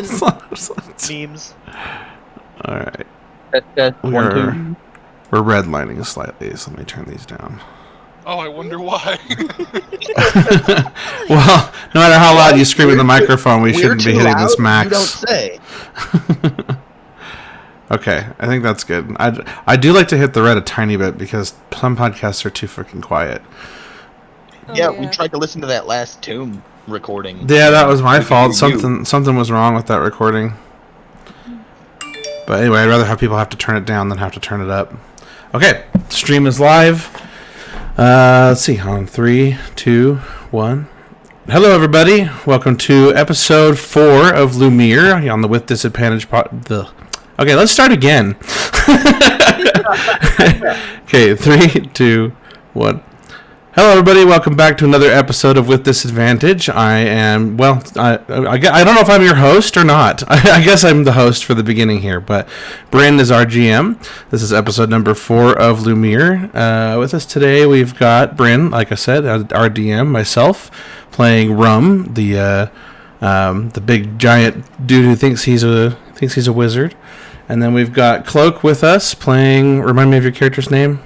Memes. All right. One, We're redlining slightly, so let me turn these down. Oh, I wonder why. Well, no matter how loud you scream in the microphone, we shouldn't be hitting this max. You don't say. Okay, I think that's good. I do like to hit the red a tiny bit because some podcasts are too freaking quiet. Yeah, we tried to listen to that last Tomb recording. Yeah, that was my fault. Something was wrong with that recording. But anyway, I'd rather have people have to turn it down than have to turn it up. Okay, stream is live. Let's see, on 3, 2, 1. Hello, everybody. Welcome to episode 4 of Lumiere on the With Disadvantage Okay, let's start again. Okay, 3, 2, 1. Hello, everybody. Welcome back to another episode of With Disadvantage. I am, well, I don't know if I'm your host or not. I guess I'm the host for the beginning here, but Bryn is our GM. This is episode number 4 of Lumiere. With us today, we've got Bryn, like I said, our DM, myself, playing Rum, the big giant dude who thinks he's a wizard. And then we've got Cloak with us, playing, remind me of your character's name?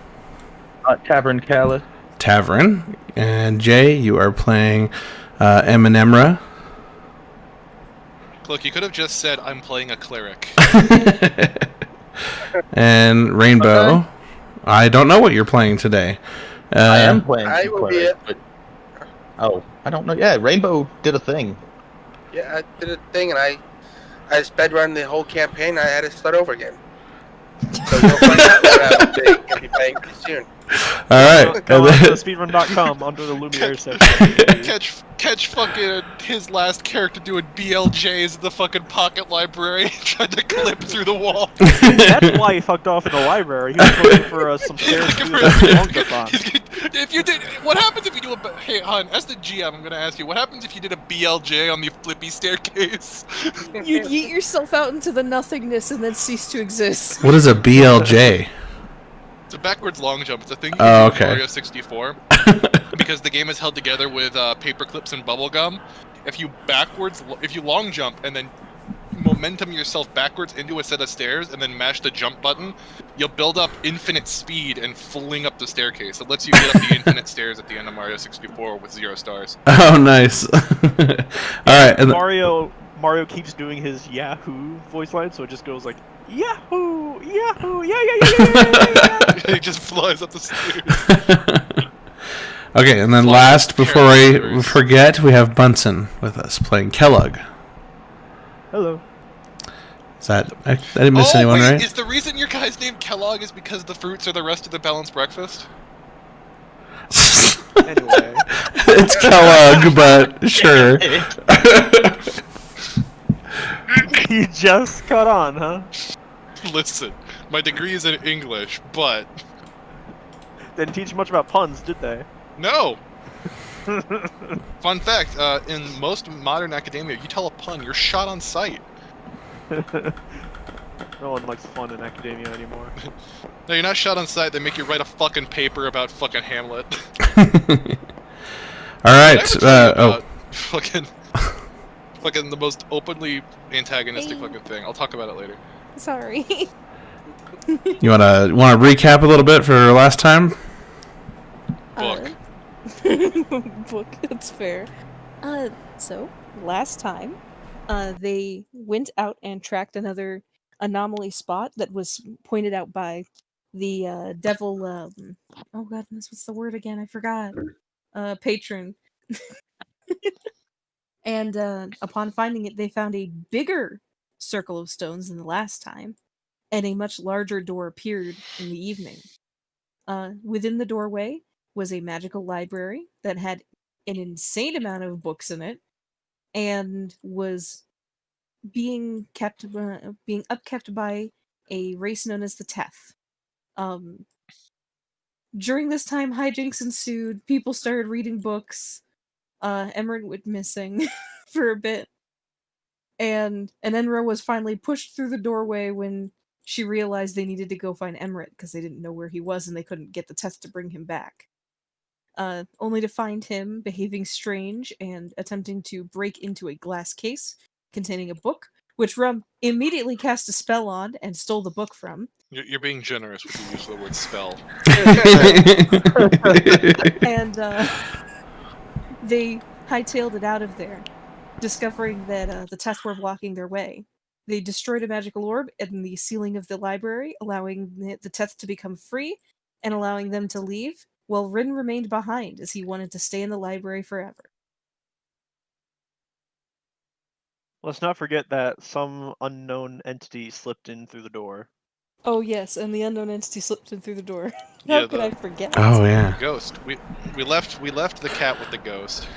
Tavern Callus. Tavern. And Jay, you are playing Eminemra. Look, you could have just said, I'm playing a cleric. And Rainbow. Okay. I don't know what you're playing today. I am playing I will be it. But... Oh, I don't know. Yeah, Rainbow did a thing. Yeah, I did a thing, and I sped run the whole campaign. I had to start over again. So you'll find out what I'll be playing soon. Alright. Go on to speedrun.com under the Lumiere section. Catch fucking his last character doing BLJs in the fucking pocket library, trying to clip through the wall. That's why he fucked off in the library. He was looking for some stairs to If you did, what happens if you do a? Hey, hon, as the GM, I'm gonna ask you, what happens if you did a BLJ on the flippy staircase? You yeet yourself out into the nothingness and then cease to exist. What is a BLJ? It's a backwards long jump. It's a thing you do in Mario 64. Because the game is held together with paper clips and bubble gum. If you long jump and then momentum yourself backwards into a set of stairs and then mash the jump button, you'll build up infinite speed and fling up the staircase. It lets you get up the infinite stairs at the end of Mario 64 with 0 stars. Oh, nice. Alright. Mario keeps doing his Yahoo voice line, so it just goes like, Yahoo! Yahoo! Yeah! He just flies up the stairs. Okay, and then last, before I forget, we have Bunsen with us playing Kellogg. Hello. Is that... I didn't miss anyone, right? Is the reason your guy's named Kellogg is because the fruits are the rest of the balanced breakfast? Anyway. It's Kellogg, but sure. You just caught on, huh? Listen, my degree is in English, but... Didn't teach you much about puns, did they? No! Fun fact, in most modern academia, you tell a pun, you're shot on sight. No one likes fun in academia anymore. No, you're not shot on sight, they make you write a fucking paper about fucking Hamlet. Alright, Fucking the most openly antagonistic fucking thing. I'll talk about it later. Sorry. You wanna recap a little bit for last time? Book. Book, that's fair. So, last time, they went out and tracked another anomaly spot that was pointed out by the devil, oh god, what's the word again? I forgot. Patron. And upon finding it, they found a bigger circle of stones than the last time, and a much larger door appeared in the evening. Within the doorway was a magical library that had an insane amount of books in it, and was being upkept by a race known as the Teth. During this time, hijinks ensued. People started reading books. Emmerich went missing for a bit. And Enra was finally pushed through the doorway when she realized they needed to go find Emmerich because they didn't know where he was and they couldn't get the Teth to bring him back. Only to find him behaving strange and attempting to break into a glass case containing a book which Rum immediately cast a spell on and stole the book from. You're being generous with the use of the word spell. And they hightailed it out of there, discovering that the Teth were blocking their way. They destroyed a magical orb in the ceiling of the library, allowing the Teth to become free and allowing them to leave, while Rin remained behind as he wanted to stay in the library forever. Let's not forget that some unknown entity slipped in through the door. Oh yes, and the unknown entity slipped in through the door. Yeah, How could I forget? Oh yeah. Ghost. We left the cat with the ghost.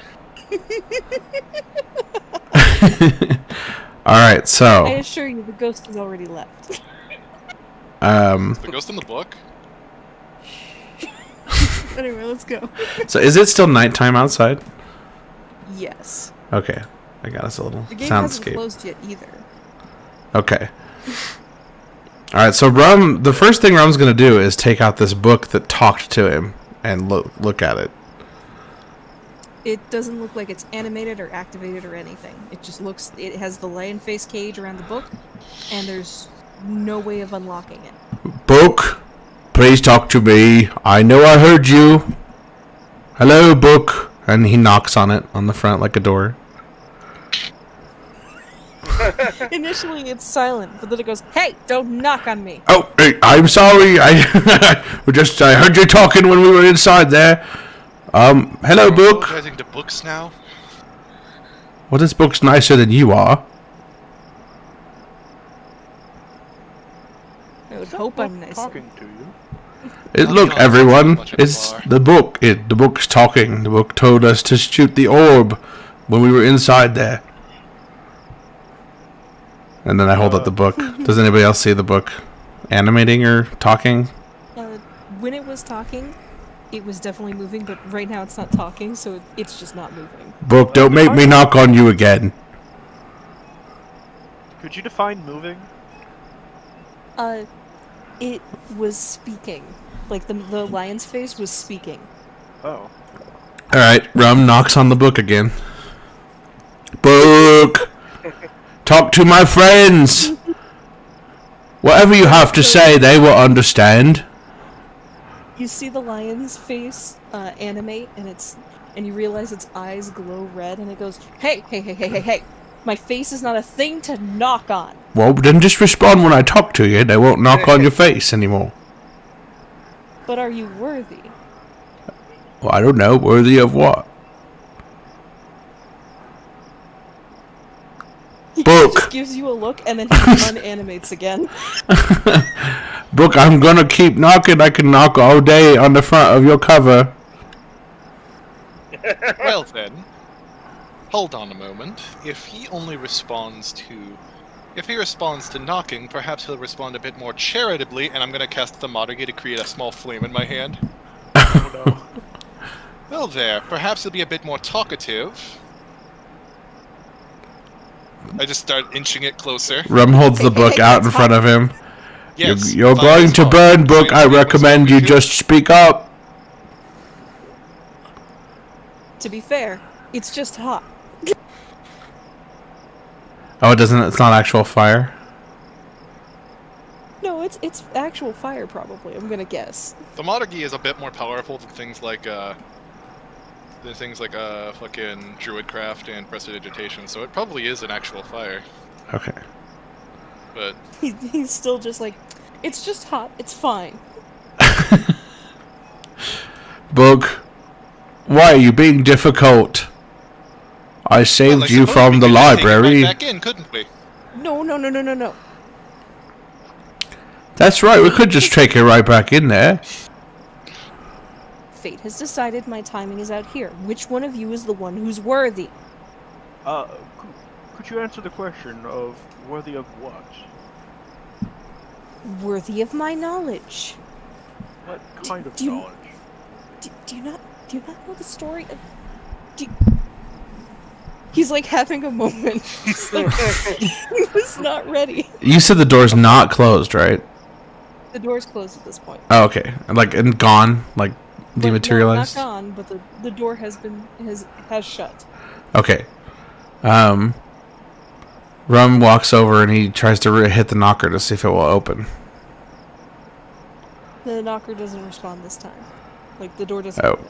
All right, I so assure you, the ghost has already left. Is the ghost in the book? Anyway, let's go. so is it still nighttime outside? Yes. Okay, I got us a little The game hasn't soundscape. closed yet either. Okay. All right, so the first thing Rum's gonna do is take out this book that talked to him and look at it. It doesn't look like it's animated or activated or anything. It just looks. It has the lion face cage around the book, and there's no way of unlocking it. Book, please talk to me. I know I heard you. Hello, book. And he knocks on it on the front like a door. Initially, it's silent, but then it goes, "Hey, don't knock on me." Oh, hey, I'm sorry. I heard you talking when we were inside there. Hello, book. Apologizing to books now. Well, this book's nicer than you are. I would hope I'm nice. Talking to you. Look, not everyone, much of a it's bar. the book. The book's talking. The book told us to shoot the orb when we were inside there. And then I hold up the book. Does anybody else see the book animating or talking? When it was talking, it was definitely moving, but right now it's not talking, so it's just not moving. Book, don't make me knock on you again. Could you define moving? It was speaking. Like, the lion's face was speaking. Oh. Alright, Rum knocks on the book again. Book! Talk to my friends! Whatever you have to say, they will understand. You see the lion's face animate, and you realize its eyes glow red, and it goes, "Hey, hey, hey, hey, hey, hey! My face is not a thing to knock on." Well, then just respond when I talk to you. They won't knock on your face anymore. But are you worthy? Well, I don't know. Worthy of what? He Book. just gives you a look, and then he unanimates again. Book, I'm gonna keep knocking. I can knock all day on the front of your cover. Well then, hold on a moment. If he responds to knocking, perhaps he'll respond a bit more charitably, and I'm gonna cast Thaumaturgy to create a small flame in my hand. Oh no. Well there, perhaps he'll be a bit more talkative. I just start inching it closer. Rum holds the book out in front of him. Yes, You're fire going is to hot. burn, book. So I you think recommend you what's just speak up. To be fair, it's just hot. Oh, it doesn't. It's not actual fire. No, it's actual fire, probably. I'm gonna guess. Thaumaturgy is a bit more powerful than things like fucking druidcraft and prestidigitation, so it probably is an actual fire. Okay. But He's still just like, it's just hot. It's fine. Book, why are you being difficult? I saved well, I you suppose from we the could just take it library. right back in, couldn't we? No. That's right. We could just take it right back in there. Fate has decided my timing is out here. Which one of you is the one who's worthy? Could you answer the question of worthy of what? Worthy of my knowledge. What kind of do you- knowledge? Do you not know the story of... He's like having a moment. He's like, he was not ready. You said the door's not closed, right? The door's closed at this point. Oh, okay. And gone, like dematerialized. No, not gone, but the door has shut. Okay. Rum walks over and he tries to hit the knocker to see if it will open. The knocker doesn't respond this time. Like, the door doesn't Oh. open.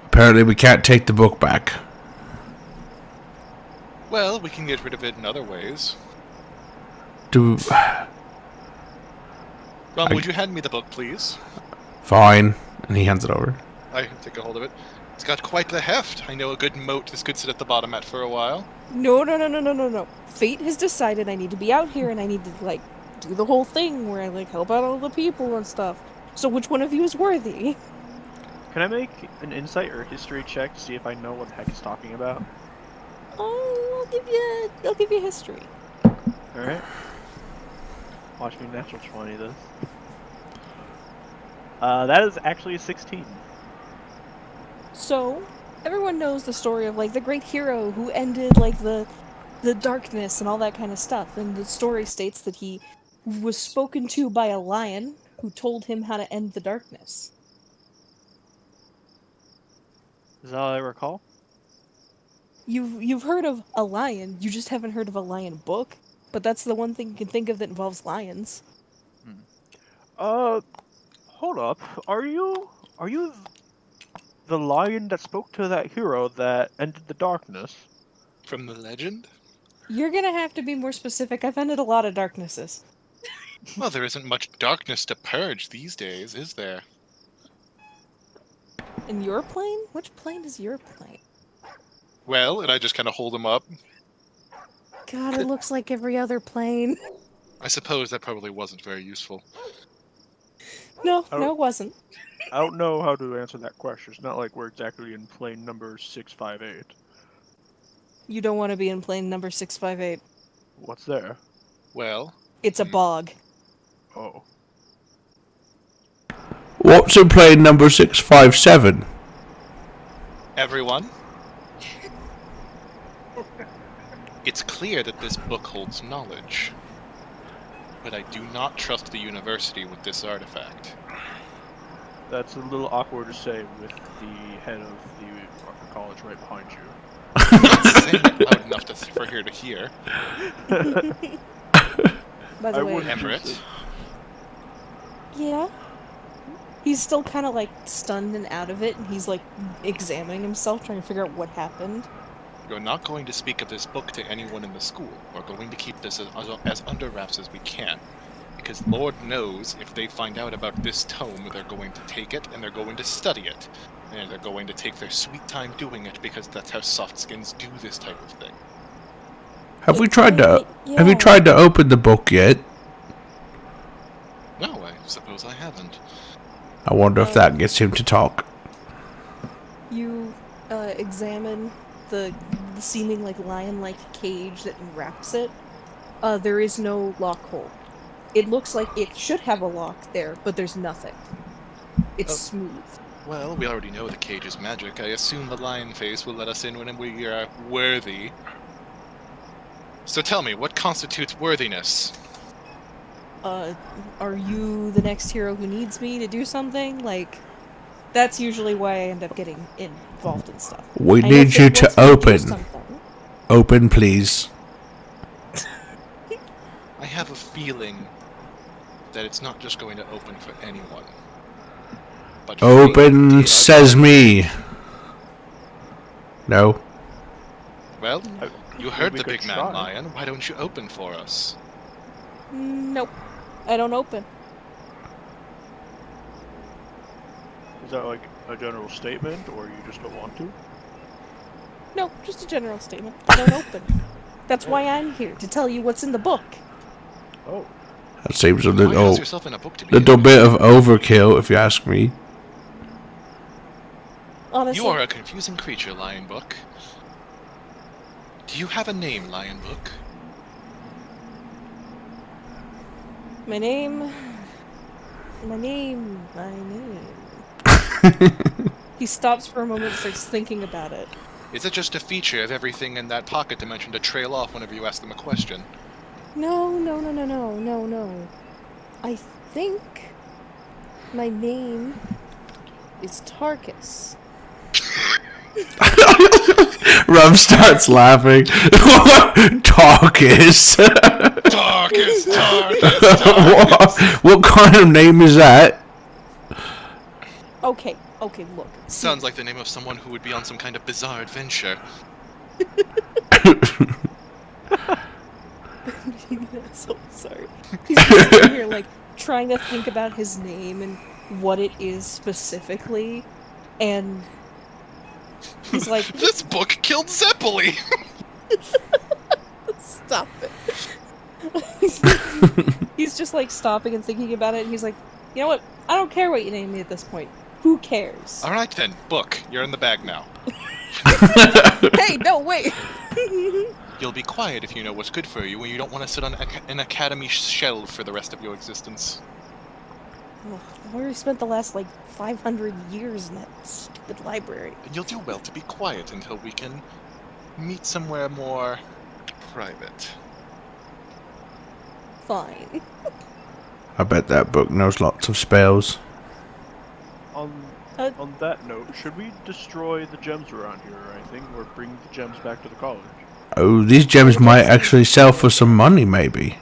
Apparently we can't take the book back. Well, we can get rid of it in other ways. Ron, would you hand me the book, please? Fine. And he hands it over. I can take a hold of it. It's got quite the heft. I know a good moat this could sit at the bottom at for a while. No. Fate has decided I need to be out here and I need to, like, do the whole thing where I, like, help out all the people and stuff. So which one of you is worthy? Can I make an insight or history check to see if I know what the heck he's talking about? Oh, I'll give you history. Alright. Watch me natural 20 this. That is actually a 16. So, everyone knows the story of, like, the great hero who ended, like, the darkness and all that kind of stuff. And the story states that he was spoken to by a lion who told him how to end the darkness. Is that all I recall? You've heard of a lion, you just haven't heard of a lion book. But that's the one thing you can think of that involves lions. Hold up. Are you the lion that spoke to that hero that ended the darkness? From the legend? You're gonna have to be more specific. I've ended a lot of darknesses. Well, there isn't much darkness to purge these days, is there? In your plane? Which plane is your plane? Well, and I just kind of hold him up. God, it looks like every other plane. I suppose that probably wasn't very useful. No, it wasn't. I don't know how to answer that question. It's not like we're exactly in plane number 658. You don't want to be in plane number 658. What's there? Well... It's a bog. Oh. What's in plane number 657? Everyone? It's clear that this book holds knowledge. But I do not trust the university with this artifact. That's a little awkward to say with the head of the college right behind you. I'm not saying it loud enough for her to hear. By the way, Everett? Yeah? He's still kind of, like, stunned and out of it, and he's, like, examining himself, trying to figure out what happened. You're not going to speak of this book to anyone in the school. We're going to keep this as under wraps as we can. Because Lord knows if they find out about this tome, they're going to take it, and they're going to study it. And they're going to take their sweet time doing it, because that's how softskins do this type of thing. Have you tried to open the book yet? No, I suppose I haven't. I wonder if that gets him to talk. You examine the seeming like lion-like cage that enwraps it. There is no lock hole. It looks like it should have a lock there, but there's nothing. It's smooth. Well, we already know the cage is magic. I assume the lion face will let us in when we are worthy. So tell me, what constitutes worthiness? Are you the next hero who needs me to do something? Like, that's usually why I end up getting involved in stuff. We need you to open. Open, please. I have a feeling that it's not just going to open for anyone. But Open sesame. No. Well, you heard we the could big man try. lion. Why don't you open for us? Nope. I don't open. Is that like a general statement, or you just don't want to? No, just a general statement. I don't open. That's why I'm here, to tell you what's in the book. Oh. That seems a Why little house yourself in a book to be bit of overkill, if you ask me. Honestly, You are a confusing creature, Lion Book. Do you have a name, Lion Book? my name. He stops for a moment and starts thinking about it. Is it just a feature of everything in that pocket dimension to trail off whenever you ask them a question? No. I think my name is Tarkus. Rum starts laughing. Tarkus. Tarkus. What kind of name is that? Okay, look. Sounds like the name of someone who would be on some kind of bizarre adventure. So sorry. He's just sitting here, like, trying to think about his name and what it is specifically, and he's like, This book killed Zeppeli! stop it. He's just, like, stopping and thinking about it, and he's like, you know what? I don't care what you name me at this point. Who cares? Alright then, book. You're in the bag now. Hey, no, wait! You'll be quiet if you know what's good for you, when you don't want to sit on an academy shelf for the rest of your existence. I've already spent the last, like, 500 years in that stupid library. And you'll do well to be quiet until we can meet somewhere more private. Fine. I bet that book knows lots of spells. On that note, should we destroy the gems around here, I think, or bring the gems back to the college? Oh, these gems might actually sell for some money, maybe.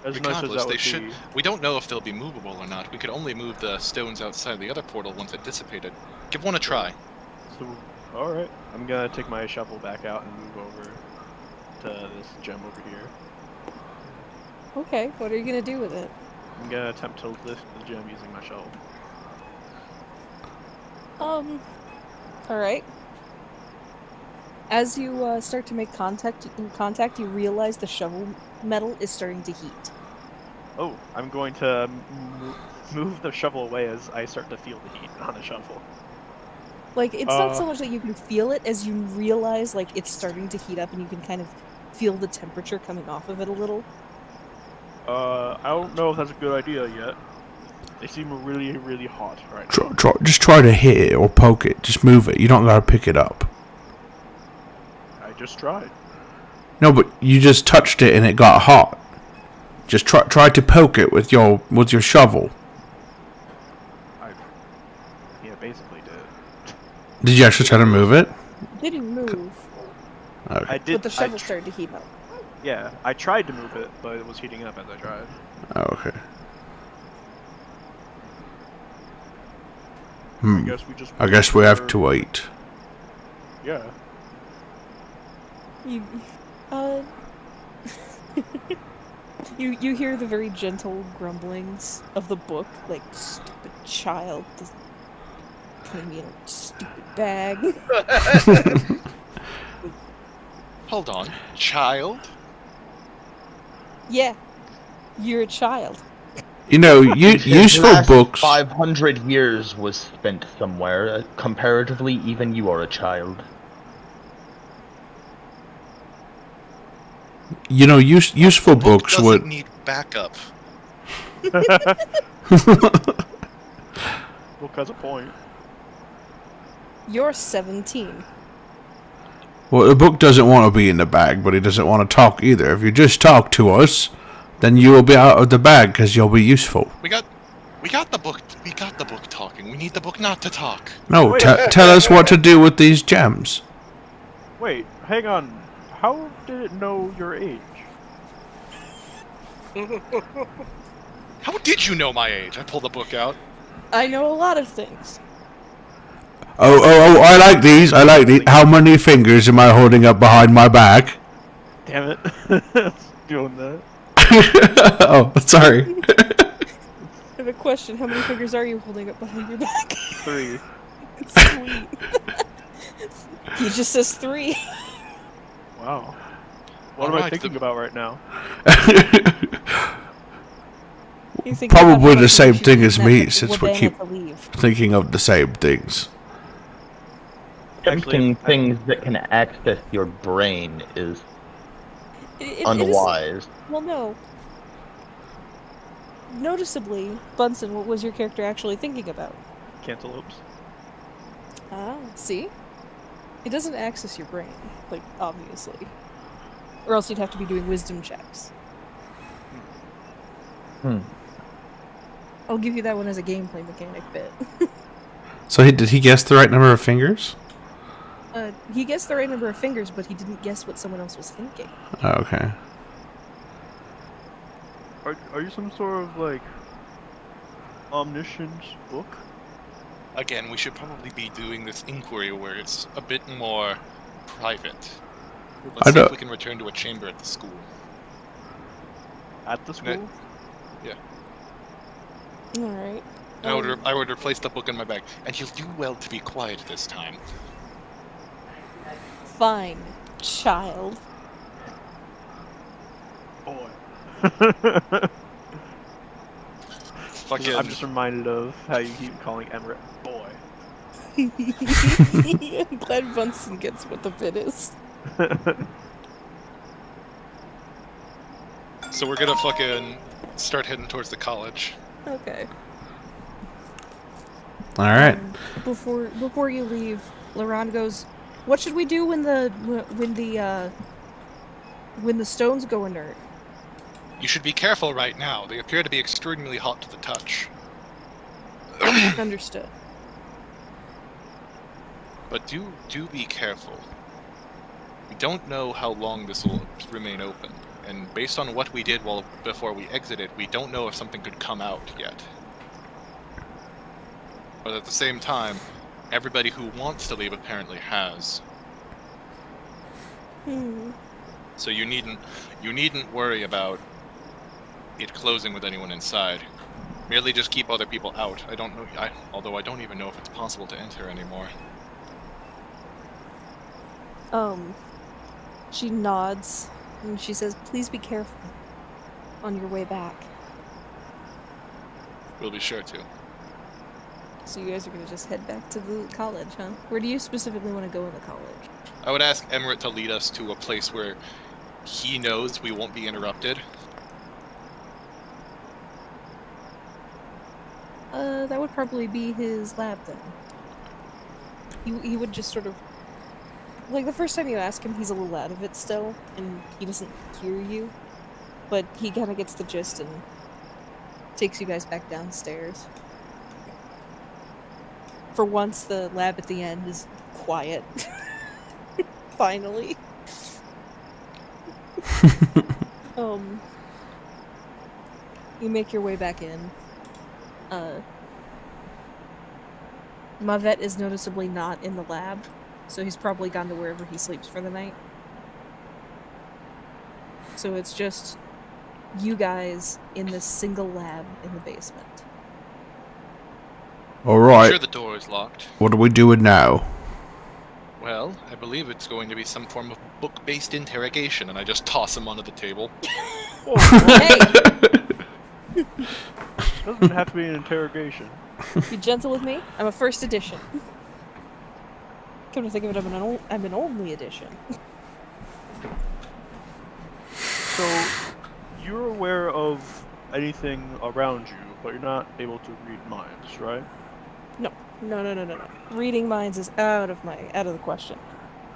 As nice as that would be. We don't know if they'll be movable or not. We could only move the stones outside the other portal once it dissipated. Give one a try. So, alright. I'm gonna take my shovel back out and move over to this gem over here. Okay, what are you gonna do with it? I'm gonna attempt to lift the gem using my shovel. Alright. As you start to make contact, you realize the shovel metal is starting to heat. Oh, I'm going to move the shovel away as I start to feel the heat on the shovel. Like, it's not so much that you can feel it as you realize, like, it's starting to heat up and you can kind of feel the temperature coming off of it a little. I don't know if that's a good idea yet. They seem really, really hot right now. Just try to hit it or poke it. Just move it. You don't gotta pick it up. I just tried. No, but you just touched it and it got hot. Just try to poke it with your shovel. Yeah, basically did. Did you actually try to move it? It didn't move, Okay. I did. but the shovel started to heat up. Yeah, I tried to move it, but it was heating up as I tried. Oh, okay. I I guess we have to wait. Yeah. You hear the very gentle grumblings of the book, like, stupid child, putting me in a stupid bag. Hold on. Child? Yeah, you're a child. You know, useful last books. 500 years was spent somewhere. Comparatively, even you are a child. You know, useful books doesn't would. need backup. Book has a point. You're 17. Well, the book doesn't want to be in the bag, but he doesn't want to talk either. If you just talk to us, then you will be out of the bag because you'll be useful. We got the book. We got the book talking. We need the book not to talk. No, Wait. tell us what to do with these gems. Wait, hang on. How did it know your age? How did you know my age? I pulled the book out. I know a lot of things. Oh, I like these. How many fingers am I holding up behind my back? Damn it. Doing that. Oh, sorry. I have a question. How many fingers are you holding up behind your back? 3. Sweet. He just says 3. Wow. What am I thinking about right now? You think Probably about the same how thing as much me, you since want we to keep leave. thinking of the same things. Attempting things that can access your brain is It unwise. well, no. Noticeably, Bunsen, what was your character actually thinking about? Cantaloupes. Ah, see? It doesn't access your brain, like, obviously. Or else you'd have to be doing wisdom checks. I'll give you that one as a gameplay mechanic bit. So did he guess the right number of fingers? He guessed the right number of fingers, but he didn't guess what someone else was thinking. Oh, okay. Are you some sort of like omniscient book? Again, we should probably be doing this inquiry where it's a bit more private. Let's see if we can return to a chamber at the school. At the school? Yeah. Alright. I would replace the book in my bag, and you'll do well to be quiet this time. Fine, child. Boy. Fucking. I'm just reminded of how you keep calling Emmerich boy. I'm glad Bunsen gets what the bit is. So we're gonna fucking start heading towards the college. Okay. All right. Before you leave, Laron goes, "What should we do when the stones go inert?" You should be careful right now. They appear to be extremely hot to the touch. Understood. But do be careful. We don't know how long this will remain open, and based on what we did before we exited, we don't know if something could come out yet. But at the same time, everybody who wants to leave apparently has. So you needn't worry about it closing with anyone inside. Merely just keep other people out. I don't know. Although I don't even know if it's possible to enter anymore. She nods and she says, "Please be careful on your way back." We'll be sure to. So you guys are gonna just head back to the college, huh? Where do you specifically want to go in the college? I would ask Emmerich to lead us to a place where he knows we won't be interrupted. That would probably be his lab then. He would just sort of... Like, the first time you ask him, he's a little out of it still, and he doesn't hear you. But he kind of gets the gist and takes you guys back downstairs. For once, the lab at the end is quiet. Finally. You make your way back in. Mavet is noticeably not in the lab, so he's probably gone to wherever he sleeps for the night. So it's just you guys in this single lab in the basement. All right. I'm sure the door is locked. What are we doing now? Well, I believe it's going to be some form of book-based interrogation, and I just toss him onto the table. Hey! Doesn't have to be an interrogation. Be gentle with me. I'm a first edition. Come to think of it, I'm an only edition. So, you're aware of anything around you, but you're not able to read minds, right? No. Reading minds is out of the question.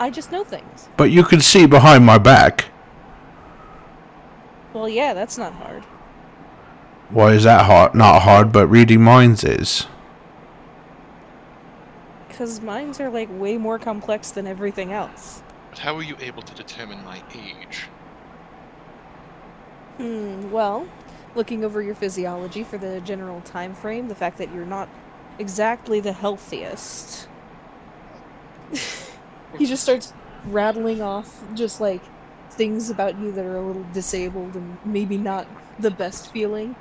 I just know things. But you can see behind my back. Well, yeah, that's not hard. Why is that hard? Not hard, but reading minds is. Because minds are, like, way more complex than everything else. But how are you able to determine my age? Well, looking over your physiology for the general time frame, the fact that you're not exactly the healthiest. He just starts rattling off just, like, things about you that are a little disabled and maybe not the best feeling.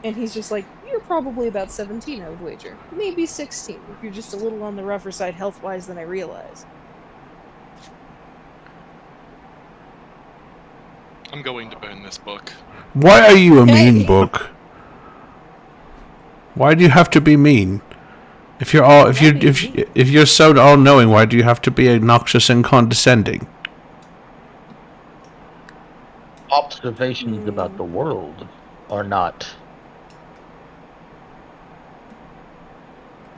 And he's just like, you're probably about 17, I would wager. Maybe 16, if you're just a little on the rougher side health-wise than I realize. I'm going to burn this book. Why are you a mean book? Why do you have to be mean? If you're so all-knowing, why do you have to be obnoxious and condescending? Observations about the world are not.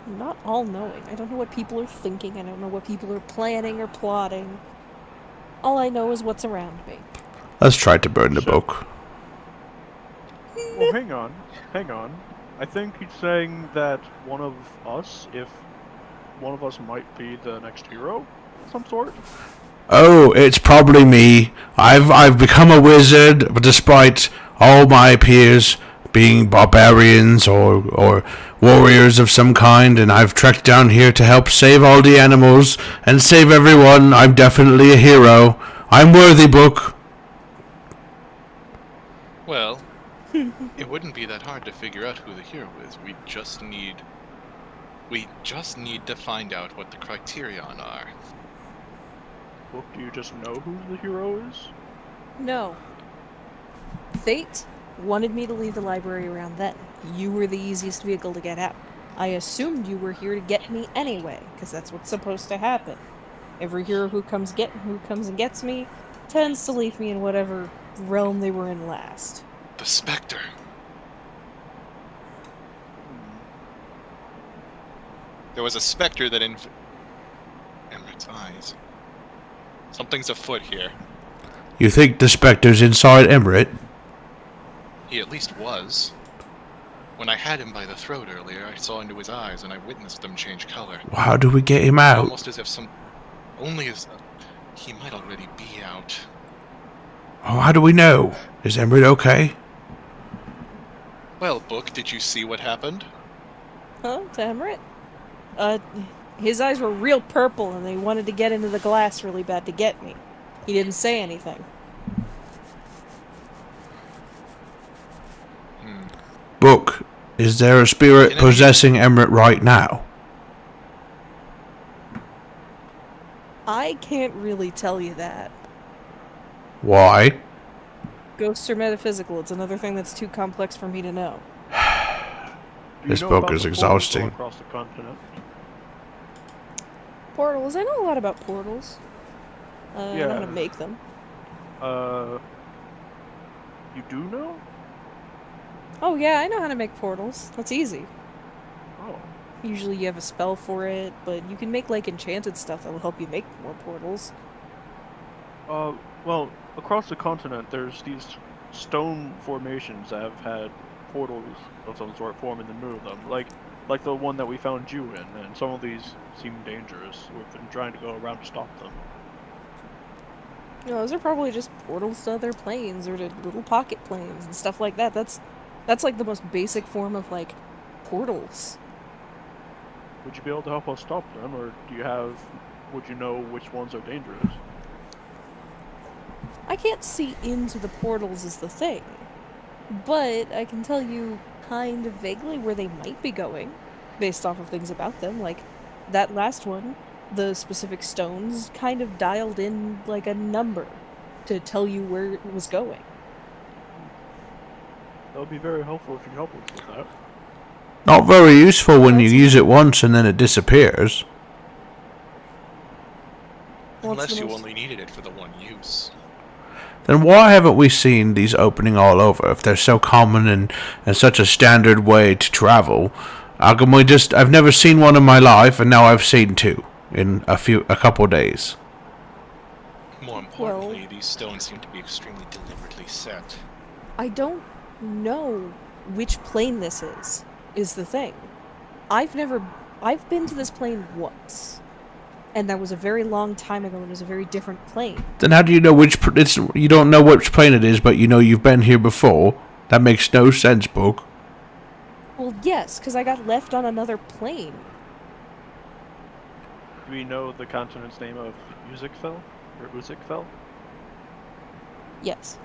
I'm not all-knowing. I don't know what people are thinking. I don't know what people are planning or plotting. All I know is what's around me. Let's try to burn the book. Well, hang on. I think he's saying that one of us, if one of us might be the next hero of some sort? Oh, it's probably me. I've become a wizard, but despite all my peers being barbarians or warriors of some kind, and I've trekked down here to help save all the animals and save everyone. I'm definitely a hero. I'm worthy, Book. Well, it wouldn't be that hard to figure out who the hero is. We just need to find out what the criterion are. Book, do you just know who the hero is? No. Fate wanted me to leave the library around then. You were the easiest vehicle to get out. I assumed you were here to get me anyway, because that's what's supposed to happen. Every hero who comes and gets me tends to leave me in whatever realm they were in last. The Spectre. There was a specter that Emmert's eyes. Something's afoot here. You think the Spectre's inside Emirate? He at least was. When I had him by the throat earlier, I saw into his eyes and I witnessed them change color. Well, how do we get him out? Almost as if he might already be out. Oh, how do we know? Is Emirate okay? Well, Book, did you see what happened? Huh? To Emmerich? His eyes were real purple and they wanted to get into the glass really bad to get me. He didn't say anything. Book, is there a spirit possessing Emirate right now? I can't really tell you that. Why? Ghosts are metaphysical. It's another thing that's too complex for me to know. Do you This know book about is the portals exhausting. going across the continent? Portals. I know a lot about portals. I know how to Yeah. make them. You do know? Oh yeah, I know how to make portals. That's easy. Oh. Usually you have a spell for it, but you can make like enchanted stuff that will help you make more portals. Well, across the continent, there's these stone formations that have had portals of some sort form in the middle of them, like the one that we found you in, and some of these seem dangerous. We've been trying to go around to stop them. You know, those are probably just portals to other planes or to little pocket planes and stuff like that. That's like the most basic form of like portals. Would you be able to help us stop them, or would you know which ones are dangerous? I can't see into the portals is the thing, but I can tell you kind of vaguely where they might be going, based off of things about them. Like that last one, the specific stones kind of dialed in like a number to tell you where it was going. That would be very helpful if you help us with that. Not very useful when you use it once and then it disappears. Well, it's Unless the you most- only needed it for the one use. Then why haven't we seen these opening all over if they're so common and such a standard way to travel? How come I've never seen one in my life and now I've seen two in a couple days. More importantly, these stones seem to be extremely deliberately set. I don't know which plane this is the thing. I've been to this plane once. And that was a very long time ago, and it was a very different plane. Then how do you know you don't know which plane it is, but you know you've been here before? That makes no sense, Book. Well, yes, because I got left on another plane. Do we know the continent's name of Uzikfell? Or Uzikfell? Yes.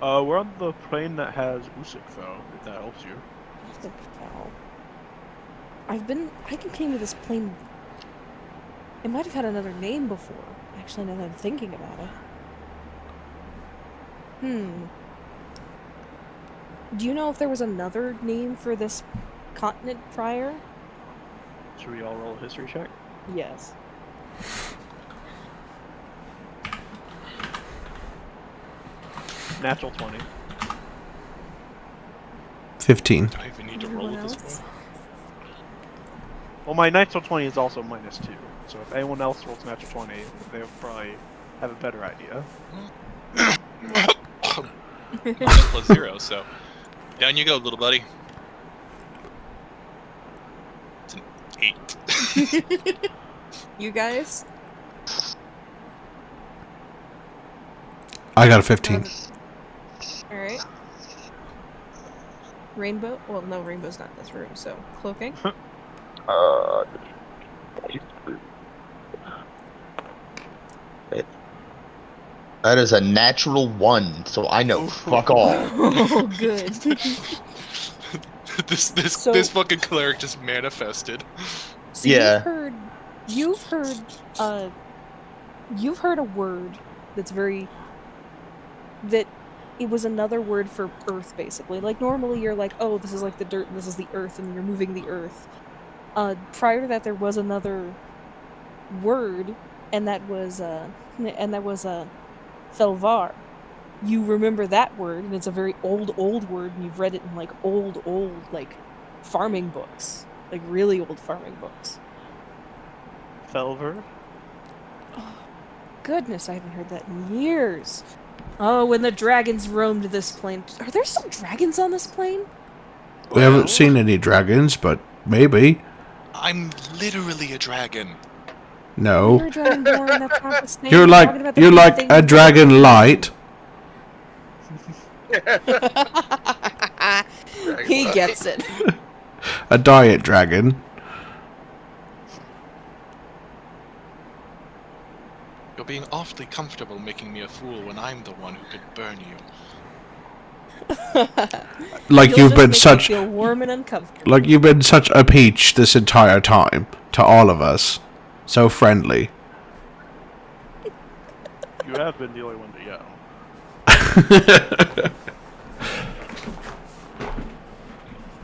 We're on the plane that has Uzikfell, if that helps you. I came to this plane. It might have had another name before. Actually, now that I'm thinking about it. Do you know if there was another name for this continent prior? Should we all roll a history check? Yes. Natural 20. 15. Do I even need to roll Anyone at this else? point? Well, my natural 20 is also -2. So if anyone else rolls natural 20, they'll probably have a better idea. Mine plus 0, so down you go, little buddy. It's an 8. You guys? I got a 15. Alright. Rainbow? Well, no, Rainbow's not in this room, so cloaking. That is a natural 1, so I know fuck all. Oh, good. This fucking cleric just manifested. So Yeah. you've heard a word that's that it was another word for earth, basically. Like, normally you're like, oh, this is like the dirt and this is the earth and you're moving the earth. Prior to that, there was another word, and that was Felvar. You remember that word, and it's a very old word, and you've read it in like old like farming books, like really old farming books. Felver? Oh, goodness, I haven't heard that in years. Oh, when the dragons roamed this plane. Are there still dragons on this plane? We haven't seen any dragons, but maybe. I'm literally a dragon. No. You're a dragonborn, that's not the same. You're like a dragon light. He gets it. A diet dragon. You're being awfully comfortable making me a fool when I'm the one who could burn you. Like you've been such feel warm and uncomfortable. like you've been such a peach this entire time to all of us. So friendly. You have been the only one to yell.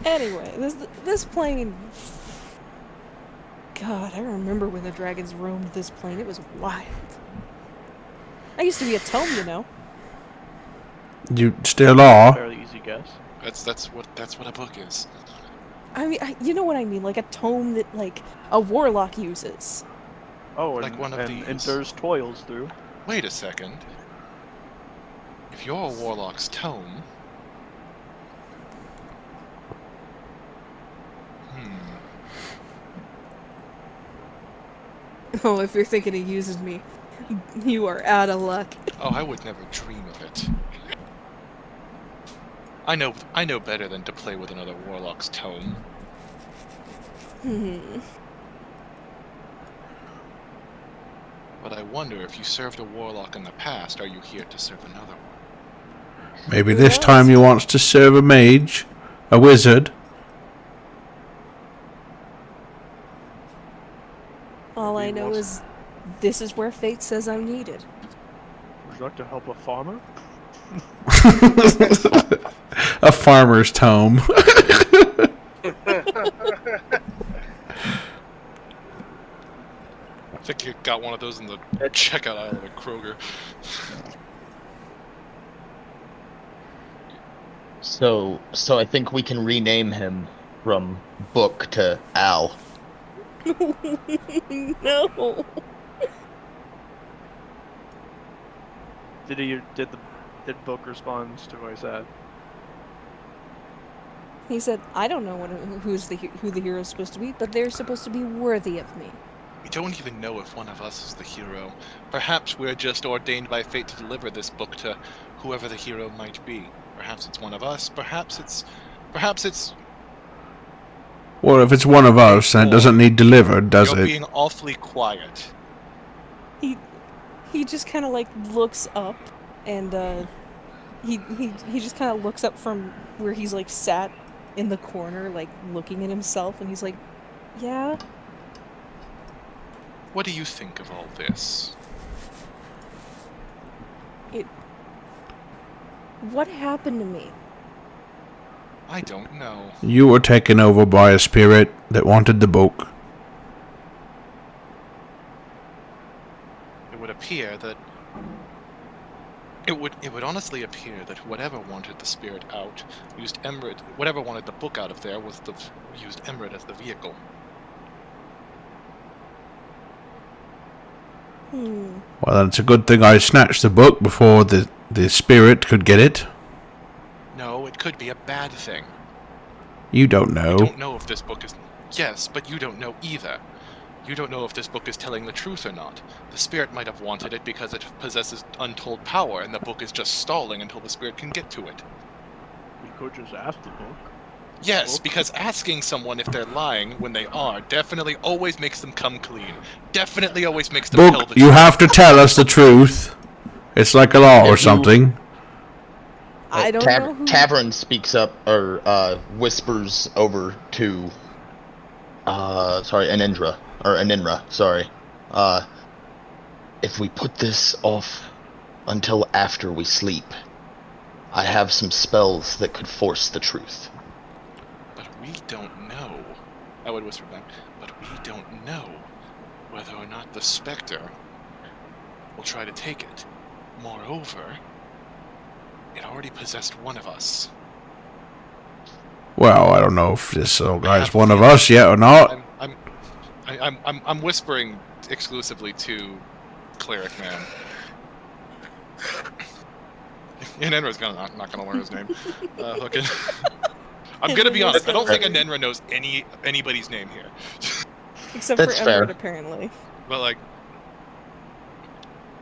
Anyway, this plane. God, I remember when the dragons roamed this plane. It was wild. I used to be a tome, you know. You still are. Fairly easy guess. That's what a book is. I mean, you know what I mean, like a tome that like a warlock uses. Oh, Like one of these. endures toils through. Wait a second. If you're a warlock's tome... Oh, if you're thinking he uses me, you are out of luck. Oh, I would never dream of it. I know better than to play with another warlock's tome. But I wonder, if you served a warlock in the past, are you here to serve another one? Maybe this time he wants to serve a mage, a wizard. All I know is this is where fate says I'm needed. Would you like to help a farmer? A farmer's tome. I think you got one of those in the checkout aisle at Kroger. So I think we can rename him from Book to Al. No. Did Book respond to what I said? He said, "I don't know who the hero is supposed to be, but they're supposed to be worthy of me." We don't even know if one of us is the hero. Perhaps we're just ordained by fate to deliver this book to whoever the hero might be. Perhaps it's one of us. Perhaps it's. Well, if it's one of us, then it doesn't need delivered, does You're it? being awfully quiet. He just kind of like looks up, and he just kind of looks up from where he's like sat in the corner, like looking at himself, and he's like, "Yeah." What do you think of all this? What happened to me? I don't know. You were taken over by a spirit that wanted the book. It would appear that... It would honestly appear that whoever wanted the spirit out used Emerald... Whatever wanted the book out of there used Emerald as the vehicle. Well, then it's a good thing I snatched the book before the spirit could get it. No, it could be a bad thing. You don't know. I don't know if this book is... Yes, but you don't know either. You don't know if this book is telling the truth or not. The spirit might have wanted it because it possesses untold power, and the book is just stalling until the spirit can get to it. We could just ask the book. Yes, because asking someone if they're lying when they are definitely always makes them come clean. Definitely always makes them tell Book, the you truth. have to tell us the truth. It's like a law or something. I don't know who... Tavern speaks up, or whispers over to, Aninra, sorry. If we put this off until after we sleep, I have some spells that could force the truth. But we don't know. I would whisper back, but we don't know whether or not the Spectre will try to take it. Moreover, it already possessed one of us. Well, I don't know if this little guy's one of us yet or not. I'm whispering exclusively to Cleric Man. And Enra's not gonna learn his name. Okay. I'm gonna be honest. I don't think Enra knows anybody's name here. Except That's for fair. Edward, apparently. But like,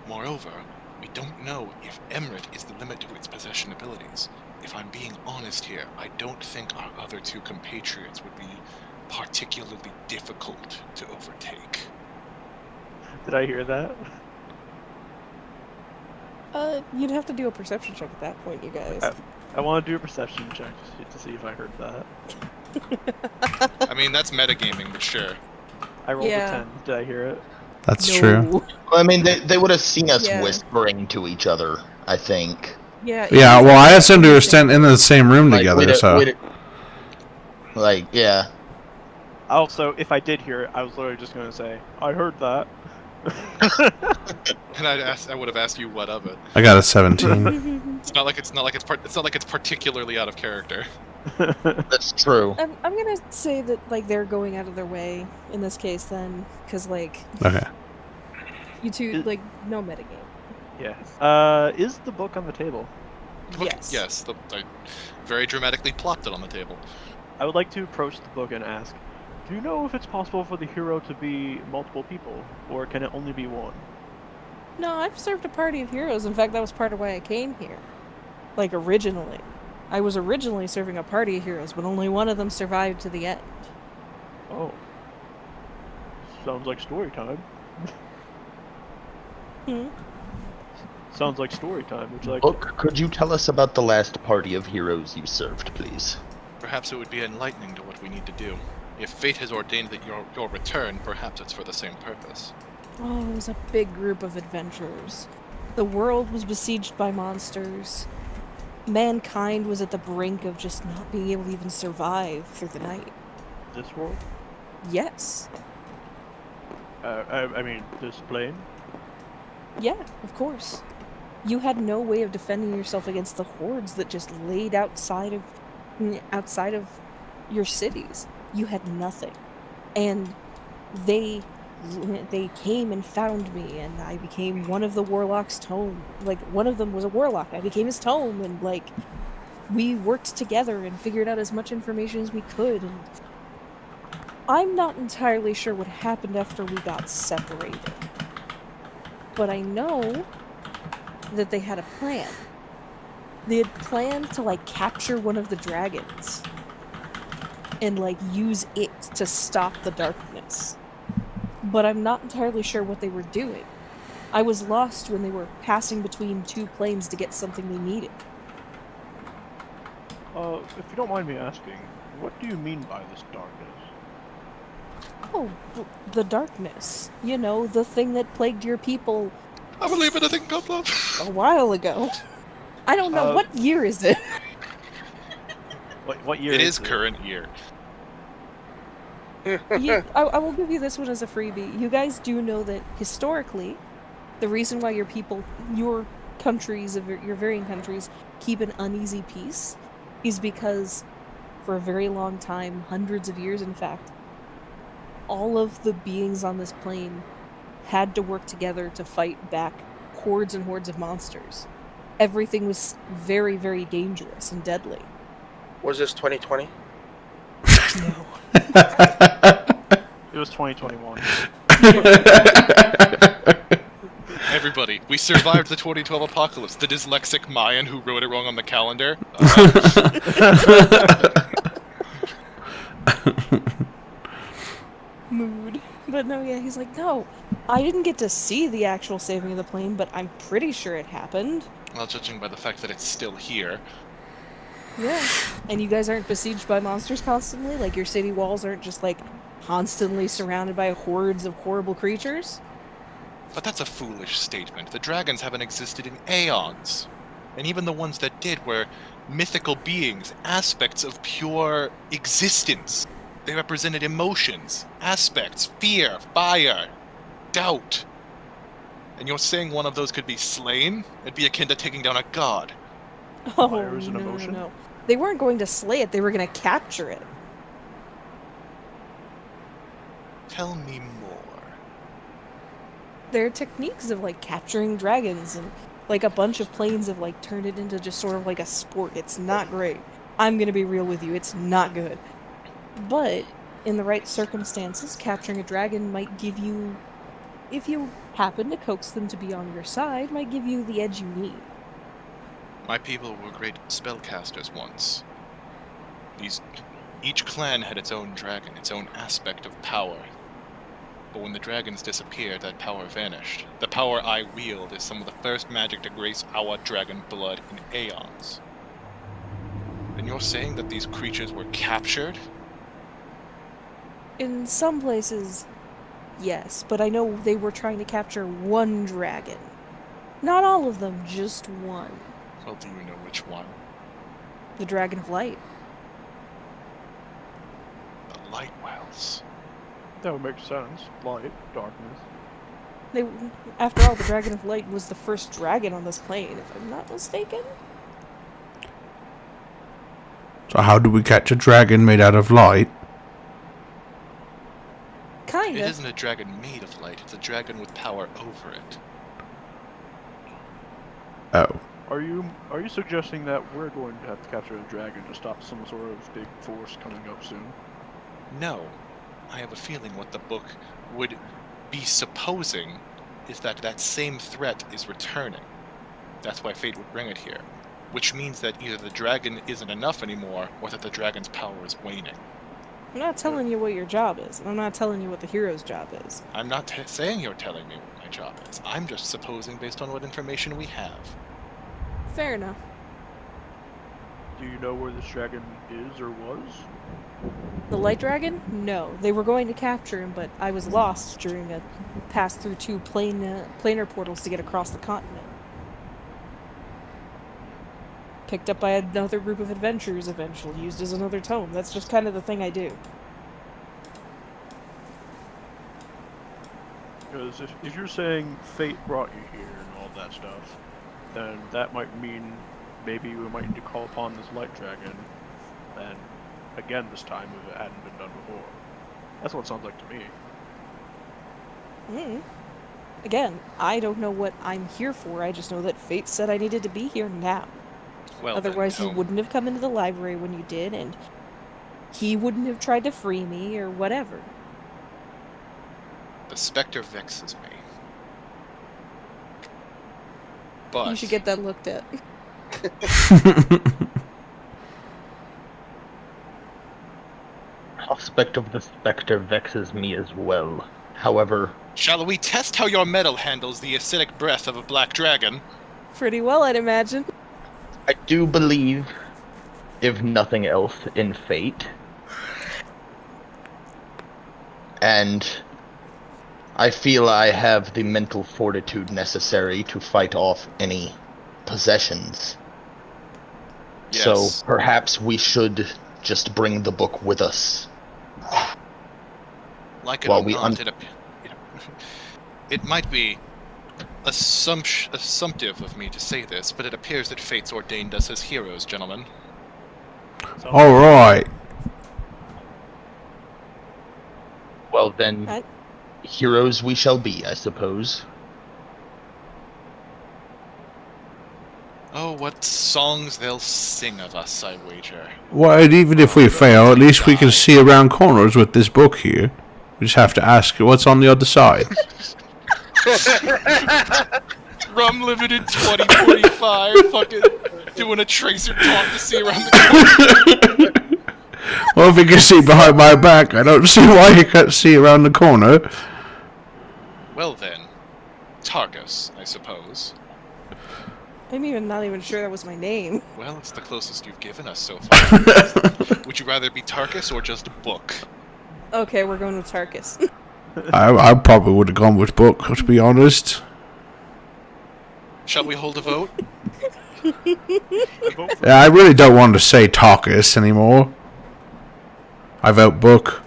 moreover, we don't know if Emrit is the limit to its possession abilities. If I'm being honest here, I don't think our other two compatriots would be particularly difficult to overtake. Did I hear that? You'd have to do a perception check at that point, you guys. I want to do a perception check to see if I heard that. I mean, that's metagaming, but sure. I rolled Yeah. a 10. Did I hear it? That's true. Well, I mean, they would have seen us Yeah. whispering to each other, I think. Yeah. Yeah, well, I assumed we were standing in the same room Like, together, so... Like, yeah. Also, if I did hear it, I was literally just going to say, I heard that. And I would have asked you what of it. I got a 17. It's not like it's particularly out of character. That's true. I'm gonna say that, like, they're going out of their way in this case, then, because, like, Okay. you two, like, no metagame. Yeah. Is the book on the table? Yes. Yes. I very dramatically plopped it on the table. I would like to approach the book and ask, do you know if it's possible for the hero to be multiple people, or can it only be one? No, I've served a party of heroes. In fact, that was part of why I came here. Like, originally. I was originally serving a party of heroes, but only one of them survived to the end. Oh. Sounds like story time. Sounds like story time. Would you like Book, could you tell us about the last party of heroes you served, please? Perhaps it would be enlightening to what we need to do. If fate has ordained that your return, perhaps it's for the same purpose. Oh, it was a big group of adventurers. The world was besieged by monsters. Mankind was at the brink of just not being able to even survive through the night. this world? Yes. I mean, this plane? Yeah, of course. You had no way of defending yourself against the hordes that just laid outside of your cities. You had nothing. And they came and found me, and I became one of the warlock's tome. Like, one of them was a warlock. I became his tome, and, like, we worked together and figured out as much information as we could. And I'm not entirely sure what happened after we got separated. But I know that they had a plan. They had planned to, like, capture one of the dragons and, like, use it to stop the darkness. But I'm not entirely sure what they were doing. I was lost when they were passing between two planes to get something they needed. If you don't mind me asking, what do you mean by this darkness? Oh, the darkness. You know, the thing that plagued your people I believe anything comes up. a while ago. I don't know, what year is it? What year It is is current year. I will give you this one as a freebie. You guys do know that historically, the reason why your countries, your varying countries, keep an uneasy peace is because for a very long time, hundreds of years in fact, all of the beings on this plane had to work together to fight back hordes and hordes of monsters. Everything was very, very dangerous and deadly. Was this 2020? No. It was 2021. Everybody, we survived the 2012 apocalypse. The dyslexic Mayan who wrote it wrong on the calendar. Mood. But no, yeah, he's like, no, I didn't get to see the actual saving of the plane, but I'm pretty sure it happened. Well, judging by the fact that it's still here. Yeah. And you guys aren't besieged by monsters constantly? Like, your city walls aren't just, like, constantly surrounded by hordes of horrible creatures? But that's a foolish statement. The dragons haven't existed in aeons. And even the ones that did were mythical beings, aspects of pure existence. They represented emotions, aspects, fear, fire, doubt. And you're saying one of those could be slain? It'd be akin to taking down a god. Oh, Fire is an emotion? no. They weren't going to slay it, they were going to capture it. Tell me more. There are techniques of, like, capturing dragons, and, like, a bunch of planes have, like, turned it into just sort of like a sport. It's not great. I'm gonna be real with you, it's not good. But, in the right circumstances, capturing a dragon might give you, if you happen to coax them to be on your side, might give you the edge you need. My people were great spellcasters once. Each clan had its own dragon, its own aspect of power. But when the dragons disappeared, that power vanished. The power I wield is some of the first magic to grace our dragon blood in aeons. And you're saying that these creatures were captured? In some places, yes, but I know they were trying to capture one dragon. Not all of them, just one. Well, do you know which one? The Dragon of Light. The Light Wells. That would make sense. Light, darkness. After all, the Dragon of Light was the first dragon on this plane, if I'm not mistaken. So how do we catch a dragon made out of light? Kinda. It isn't a dragon made of light, it's a dragon with power over it. Oh. Are you suggesting that we're going to have to capture a dragon to stop some sort of big force coming up soon? No. I have a feeling what the book would be supposing is that that same threat is returning. That's why fate would bring it here. Which means that either the dragon isn't enough anymore, or that the dragon's power is waning. I'm not telling you what your job is, and I'm not telling you what the hero's job is. I'm not saying you're telling me what my job is. I'm just supposing based on what information we have. Fair enough. Do you know where this dragon is or was? The Light Dragon? No. They were going to capture him, but I was lost during a pass through two planar portals to get across the continent. Picked up by another group of adventurers eventually, used as another tome. That's just kind of the thing I do. Because if you're saying fate brought you here and all that stuff, then that might mean maybe we might need to call upon this light dragon, and again this time if it hadn't been done before. That's what it sounds like to me. Again, I don't know what I'm here for, I just know that fate said I needed to be here now. Well, Otherwise then, you wouldn't have come into the library when you did, and he wouldn't have tried to free me, or whatever. The specter vexes me. But You should get that looked at. Aspect of the specter vexes me as well. However, shall we test how your metal handles the acidic breath of a black dragon? Pretty well, I'd imagine. I do believe, if nothing else, in fate. And I feel I have the mental fortitude necessary to fight off any possessions. Yes. So perhaps we should just bring the book with us. Like it While or we not, it might be assumptive of me to say this, but it appears that fate's ordained us as heroes, gentlemen. Alright. Well then, heroes we shall be, I suppose. Oh, what songs they'll sing of us, I wager. Well, and even if we fail, at least we can see around corners with this book here. We just have to ask what's on the other side. Rum Limited 2045, fucking doing a tracer talk to see around the corner. Well, if you can see behind my back, I don't see why you can't see around the corner. Well then, Tarkus, I suppose. I'm not even sure that was my name. Well, it's the closest you've given us so far. Would you rather be Tarkus or just Book? Okay, we're going with Tarkus. I probably would have gone with Book, to be honest. Shall we hold a vote? Yeah, I really don't want to say Tarkus anymore. I vote Book.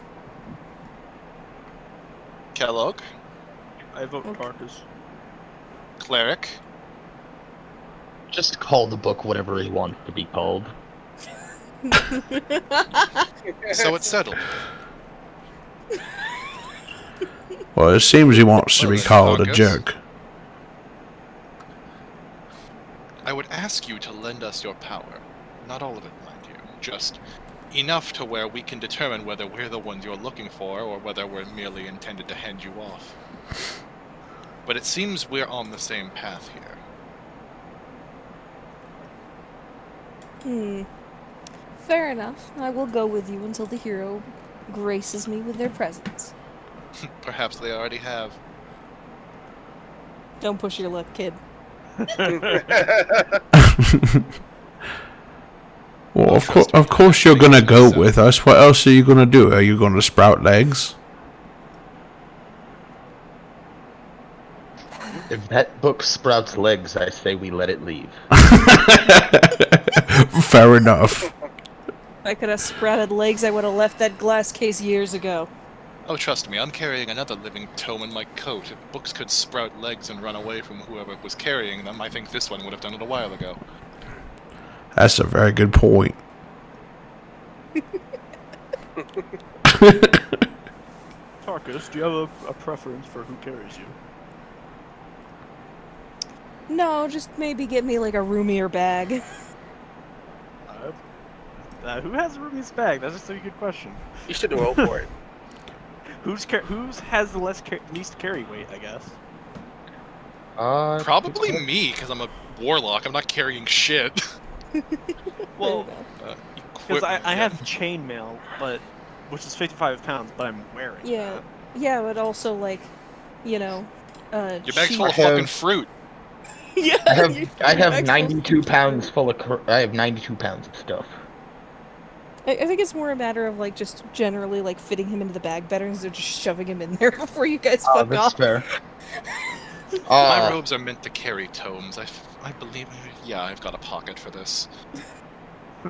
Kellogg? I vote Tarkus. Cleric? Just call the book whatever he wants to be called. So it's settled. Well, it seems he wants to be called a Tarkus? jerk. I would ask you to lend us your power. Not all of it, mind you. Just enough to where we can determine whether we're the ones you're looking for or whether we're merely intended to hand you off. But it seems we're on the same path here. Fair enough. I will go with you until the hero graces me with their presence. Perhaps they already have. Don't push your luck, kid. Well, of course you're gonna go with us. What else are you gonna do? Are you gonna sprout legs? If that book sprouts legs, I say we let it leave. Fair enough. If I could have sprouted legs, I would have left that glass case years ago. Oh, trust me, I'm carrying another living tome in my coat. If books could sprout legs and run away from whoever was carrying them, I think this one would have done it a while ago. That's a very good point. Tarkus, do you have a preference for who carries you? No, just maybe get me like a roomier bag. Who has Ruby's bag? That's just a good question. You should roll for it. Who's has the least carry weight? I guess. Probably me, because I'm a warlock. I'm not carrying shit. Well, because I equipment, have chainmail, which is 55 pounds, but I'm wearing. Yeah, yeah, but also like, you know, your bag's full of have- fucking fruit. Yeah, I have 92 pounds full of. I have 92 pounds of stuff. I think it's more a matter of like just generally like fitting him into the bag better instead of just shoving him in there before you guys fuck That's off. fair. My robes are meant to carry tomes. I believe. Yeah, I've got a pocket for this.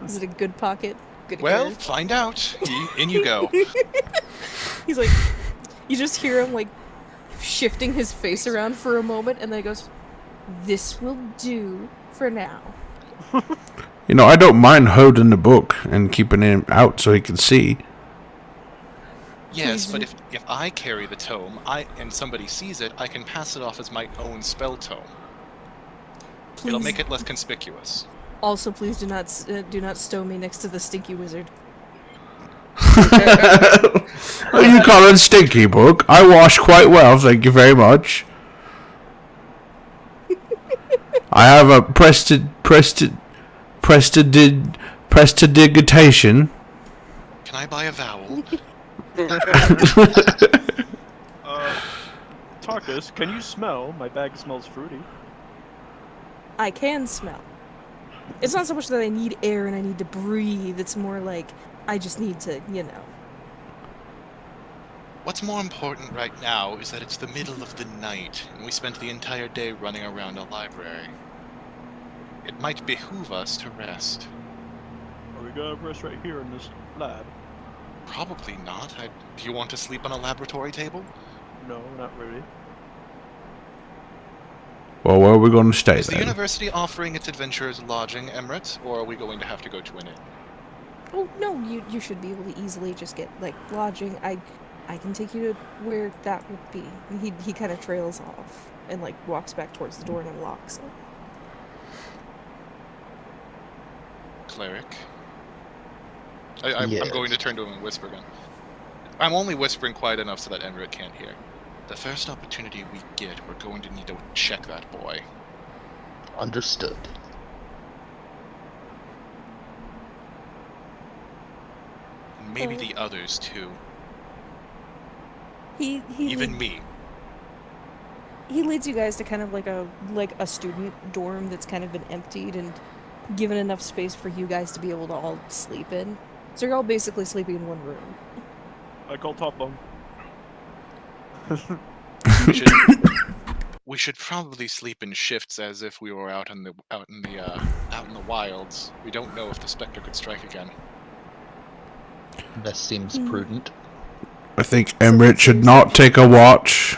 Is it a good pocket? Good Well, hair? find out. In you go. He's like, you just hear him like shifting his face around for a moment, and then he goes, "This will do for now." You know, I don't mind holding the book and keeping him out so he can see. Yes, but if I carry the tome, and somebody sees it, I can pass it off as my own spell tome. It'll make it less conspicuous. Also, please do not stow me next to the stinky wizard. Oh, you call it stinky book? I wash quite well, thank you very much. I have a prestidigitation. Can I buy a vowel? Tarkus, can you smell? My bag smells fruity. I can smell. It's not so much that I need air and I need to breathe, it's more like I just need to, you know. What's more important right now is that it's the middle of the night, and we spent the entire day running around a library. It might behoove us to rest. Are we gonna rest right here in this lab? Probably not. Do you want to sleep on a laboratory table? No, not really. Well, where are we going to stay Is the then? university offering its adventurers lodging, Emirates, or are we going to have to go to an inn? Oh no, you should be able to easily just get like lodging. I can take you to where that would be. He kind of trails off and like walks back towards the door and unlocks it. Cleric. I'm Yes. going to turn to him and whisper again. I'm only whispering quiet enough so that Emirate can't hear. The first opportunity we get, we're going to need to check that boy. Understood. And maybe the others too. Even me. He leads you guys to kind of like a student dorm that's kind of been emptied and given enough space for you guys to be able to all sleep in. So you're all basically sleeping in one room. I call top bunk. We should probably sleep in shifts as if we were out in the wilds. We don't know if the Spectre could strike again. That seems prudent. I think Emirate should not take a watch.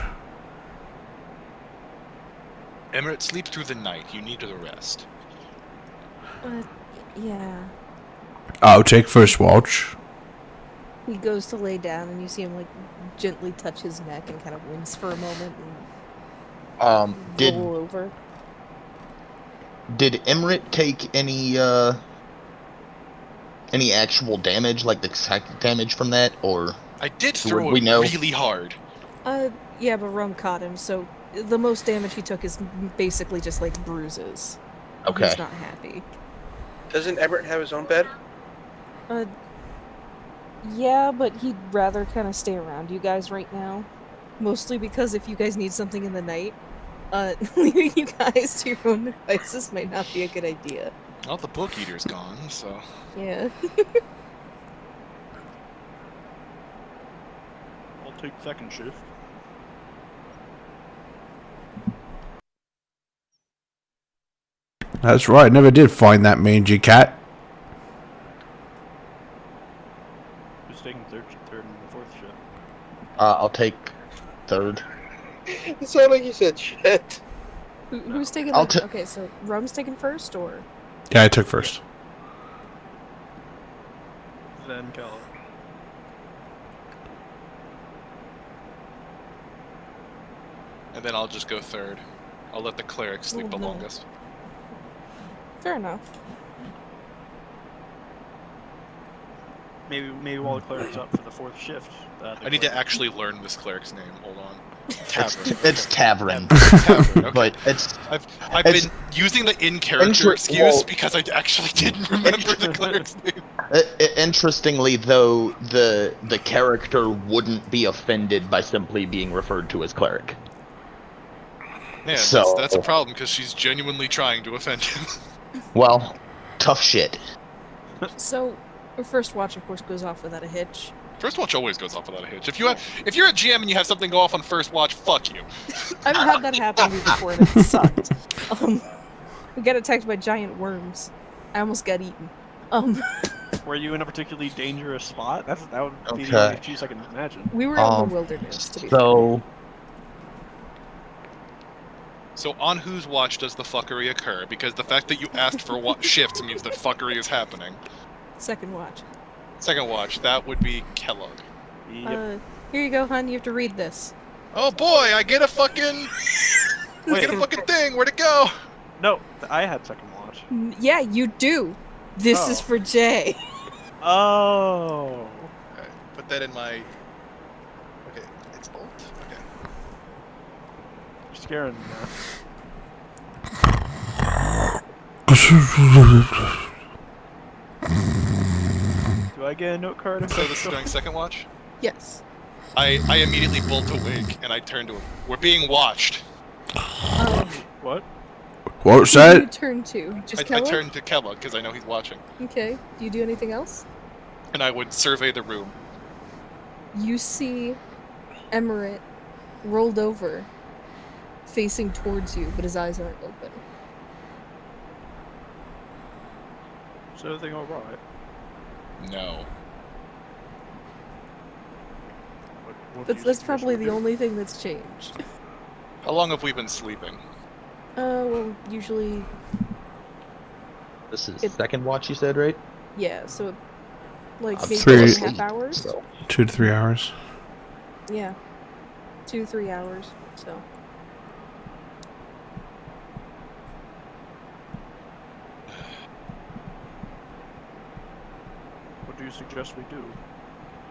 Emirate, sleep through the night. You need to rest. Yeah. I'll take first watch. He goes to lay down, and you see him like gently touch his neck and kind of wince for a moment and roll over. Did Emirate take any actual damage, like the psychic damage from that, or? I did throw it really hard. Yeah, but Rum caught him, so the most damage he took is basically just like bruises. Okay. He's not happy. Doesn't Everett have his own bed? Yeah, but he'd rather kind of stay around you guys right now. Mostly because if you guys need something in the night, leaving you guys to your own devices might not be a good idea. Well, the book eater's gone, so... Yeah. I'll take second shift. That's right, never did find that mangy cat. Who's taking third and fourth shift? I'll take third. It sounded like you said shit. Who's taking okay, so Rum's taking first, or? Yeah, I took first. Then Keller. And then I'll just go third. I'll let the cleric sleep the longest. Fair enough. Maybe while the cleric's up for the fourth shift. I need to actually learn this cleric's name. Hold on. Tavern. It's Tavern. Tavern, okay. But it's... I've been using the in-character excuse because I actually didn't remember the cleric's name. Interestingly, though, the character wouldn't be offended by simply being referred to as cleric. Man, So- that's a problem because she's genuinely trying to offend him. Well, tough shit. So, first watch, of course, goes off without a hitch. First watch always goes off without a hitch. If you're a GM and you have something go off on first watch, fuck you. I've had that happen to me before, and it sucked. We got attacked by giant worms. I almost got eaten. Were you in a particularly dangerous spot? That would be Okay. the only excuse I can imagine. We were out in the wilderness, to be So, So on whose watch does the fuckery occur? Because the fact that you asked for shifts means that fuckery is happening. fair. Second watch. Second watch, that would be Kellogg. Yep. Here you go, hon. You have to read this. Oh boy, I get a fucking... I get a fucking thing! Where'd it go? No, I had second watch. Yeah, you do. This is Oh. for Jay. Oh. Okay, put that in my... Okay, it's bolt? Okay. You're scaring me now. Do I get a note card? So this is during second watch? Yes. I immediately bolt awake and I turn to him. We're being watched. What? What's Who do you that? turn to? Just I Kellogg? turn to Kellogg because I know he's watching. Okay. Do you do anything else? And I would survey the room. You see Emirate rolled over, facing towards you, but his eyes aren't open. Is everything alright? No. What do you That's suggest probably we the do? only thing that's changed. How long have we been sleeping? Well, usually, this is second watch, you said, right? yeah, so, like, maybe 3.5 hours? So, 2 to 3 hours. Yeah. 2-3 hours, so. What do you suggest we do?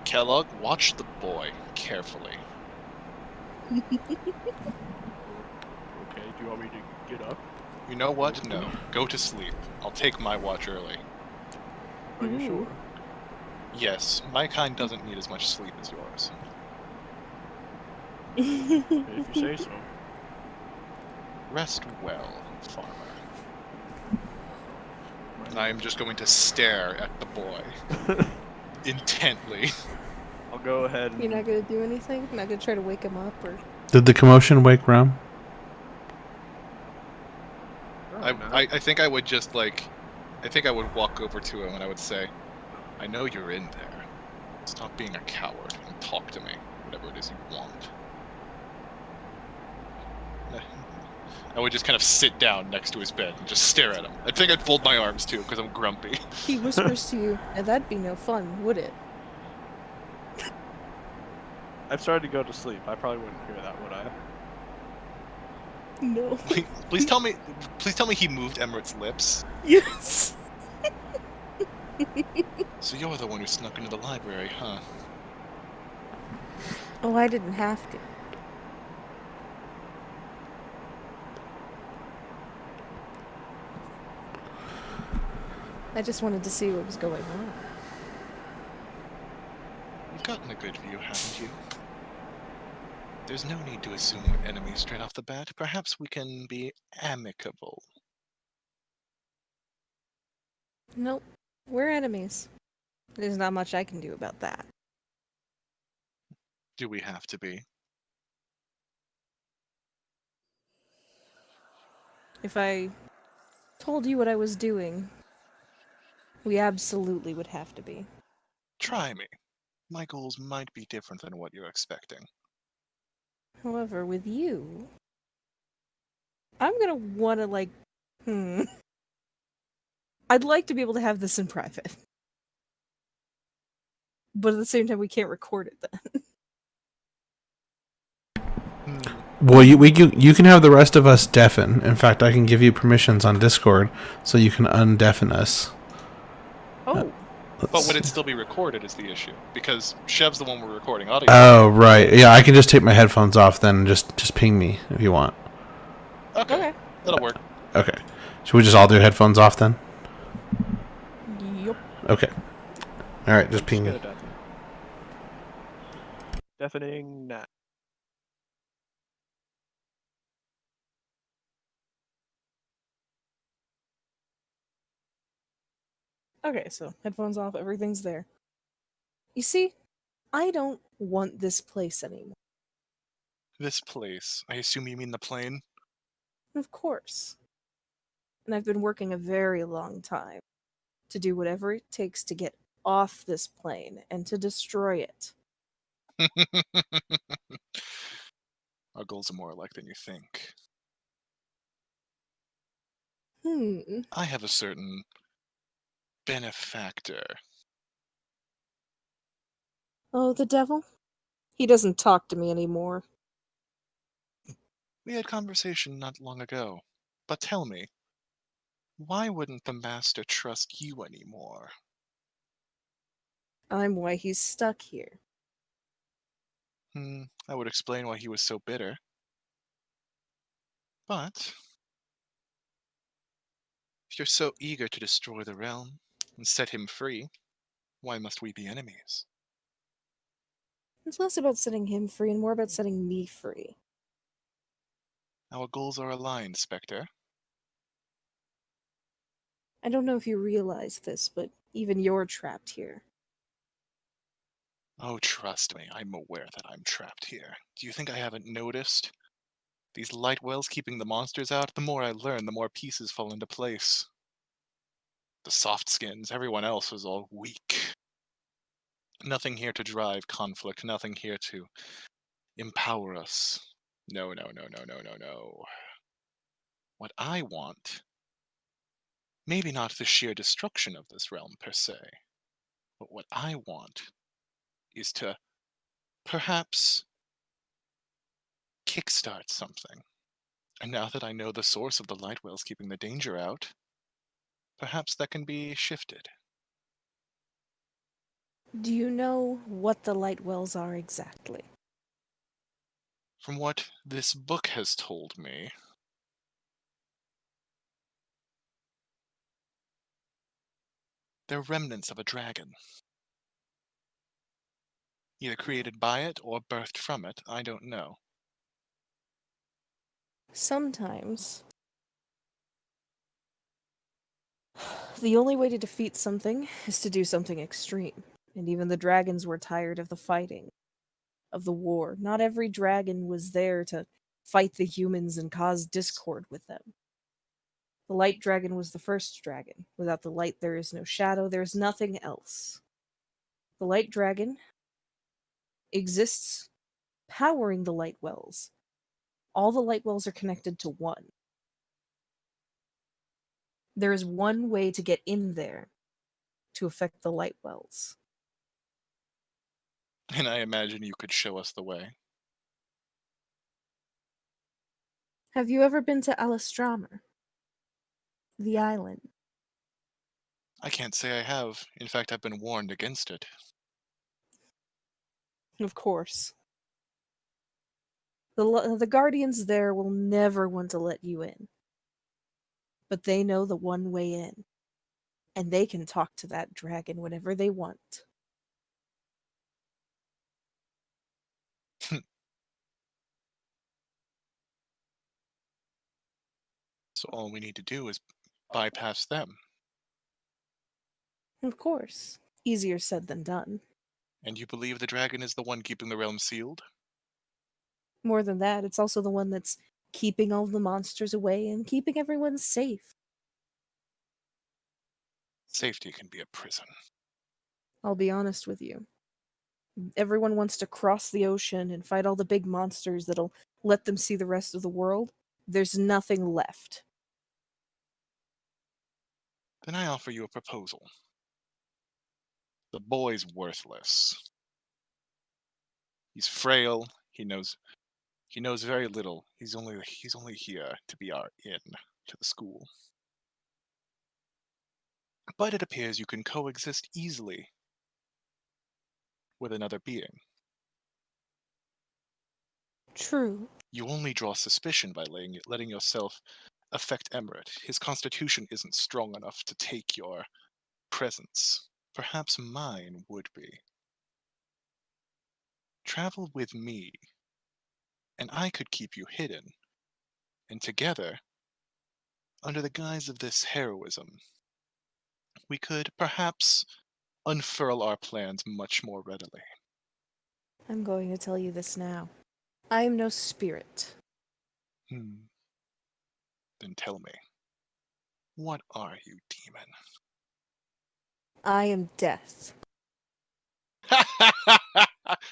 Kellogg, watch the boy carefully. Okay, do you want me to get up? You know what? No. Go to sleep. I'll take my watch early. Are you sure? Yes, my kind doesn't need as much sleep as yours. If you say so. Rest well, farmer. And I am just going to stare at the boy. Intently. I'll go ahead and... You're not gonna do anything? Not gonna try to wake him up, or... Did the commotion wake Rum? I think I would just, like... I think I would walk over to him and I would say, I know you're in there. Stop being a coward and talk to me, whatever it is you want. I would just kind of sit down next to his bed and just stare at him. I think I'd fold my arms too, because I'm grumpy. He whispers to you, and that'd be no fun, would it? I've started to go to sleep. I probably wouldn't hear that, would I? No. Please tell me he moved Emmert's lips. Yes! So you're the one who snuck into the library, huh? Oh, I didn't have to. I just wanted to see what was going on. You've gotten a good view, haven't you? There's no need to assume we're enemies straight off the bat. Perhaps we can be amicable. Nope. We're enemies. There's not much I can do about that. Do we have to be? If I told you what I was doing, we absolutely would have to be. Try me. My goals might be different than what you're expecting. However, with you, I'm gonna wanna, like, I'd like to be able to have this in private. But at the same time, we can't record it then. Well, you can have the rest of us deafen. In fact, I can give you permissions on Discord so you can undeafen us. Oh. But would it still be recorded is the issue, because Chev's the one we're recording audio. Oh, right. Yeah, I can just take my headphones off then and just ping me if you want. Okay. That'll work. Okay. Should we just all do headphones off then? Yup. Okay. All right, just ping me. Deafening now. Okay, so headphones off, everything's there. You see, I don't want this place anymore. This place. I assume you mean the plane? Of course. And I've been working a very long time to do whatever it takes to get off this plane and to destroy it. Our goals are more alike than you think. I have a certain benefactor. Oh, the devil? He doesn't talk to me anymore. We had conversation not long ago. But tell me, why wouldn't the Master trust you anymore? I'm why he's stuck here. I would explain why he was so bitter. But if you're so eager to destroy the realm and set him free, why must we be enemies? It's less about setting him free and more about setting me free. Our goals are aligned, Spectre. I don't know if you realize this, but even you're trapped here. Oh, trust me, I'm aware that I'm trapped here. Do you think I haven't noticed? These light wells keeping the monsters out, the more I learn, the more pieces fall into place. The soft skins, everyone else is all weak. Nothing here to drive conflict, nothing here to empower us. No. What I want, maybe not the sheer destruction of this realm per se, but what I want is to perhaps kickstart something. And now that I know the source of the light wells keeping the danger out, perhaps that can be shifted. Do you know what the light wells are exactly? From what this book has told me, they're remnants of a dragon. Either created by it or birthed from it, I don't know. Sometimes the only way to defeat something is to do something extreme. And even the dragons were tired of the fighting, of the war. Not every dragon was there to fight the humans and cause discord with them. The light dragon was the first dragon. Without the light, there is no shadow, there is nothing else. The light dragon exists powering the light wells. All the light wells are connected to one. There is one way to get in there to affect the light wells. And I imagine you could show us the way. Have you ever been to Alistramer? The island? I can't say I have. In fact, I've been warned against it. Of course. The guardians there will never want to let you in. But they know the one way in. And they can talk to that dragon whenever they want. So all we need to do is bypass them. Of course. Easier said than done. And you believe the dragon is the one keeping the realm sealed? More than that, it's also the one that's keeping all the monsters away and keeping everyone safe. Safety can be a prison. I'll be honest with you. Everyone wants to cross the ocean and fight all the big monsters that'll let them see the rest of the world. There's nothing left. Then I offer you a proposal. The boy's worthless. He's frail. He knows very little. He's only here to be our in to the school. But it appears you can coexist easily with another being. True. You only draw suspicion by letting yourself affect Emirate. His constitution isn't strong enough to take your presence. Perhaps mine would be. Travel with me, and I could keep you hidden. And together, under the guise of this heroism, we could perhaps unfurl our plans much more readily. I'm going to tell you this now. I am no spirit. Then tell me, what are you, demon? I am death.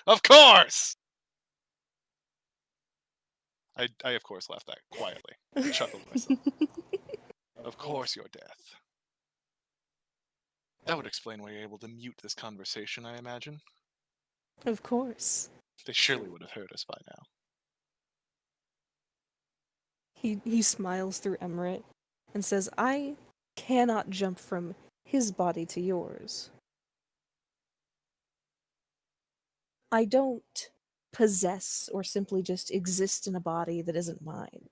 Of course! I of course laughed that quietly. Chuckled myself. Of course you're death. That would explain why you're able to mute this conversation, I imagine. Of course. They surely would have heard us by now. He smiles through Emirate and says, I cannot jump from his body to yours. I don't possess or simply just exist in a body that isn't mine.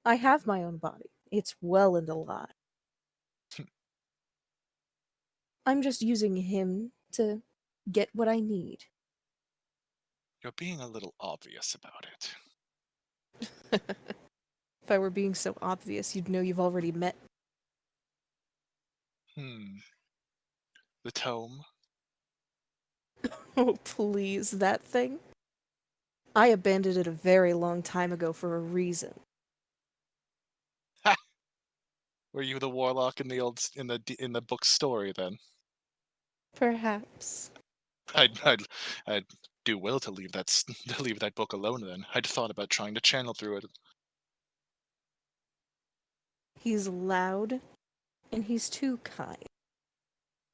I have my own body. It's well and alive. I'm just using him to get what I need. You're being a little obvious about it. If I were being so obvious, you'd know you've already met. The tome? Oh, please, that thing? I abandoned it a very long time ago for a reason. Ha! Were you the warlock in the book story then? Perhaps. I'd do well to leave that book alone then. I'd thought about trying to channel through it. He's loud, and he's too kind.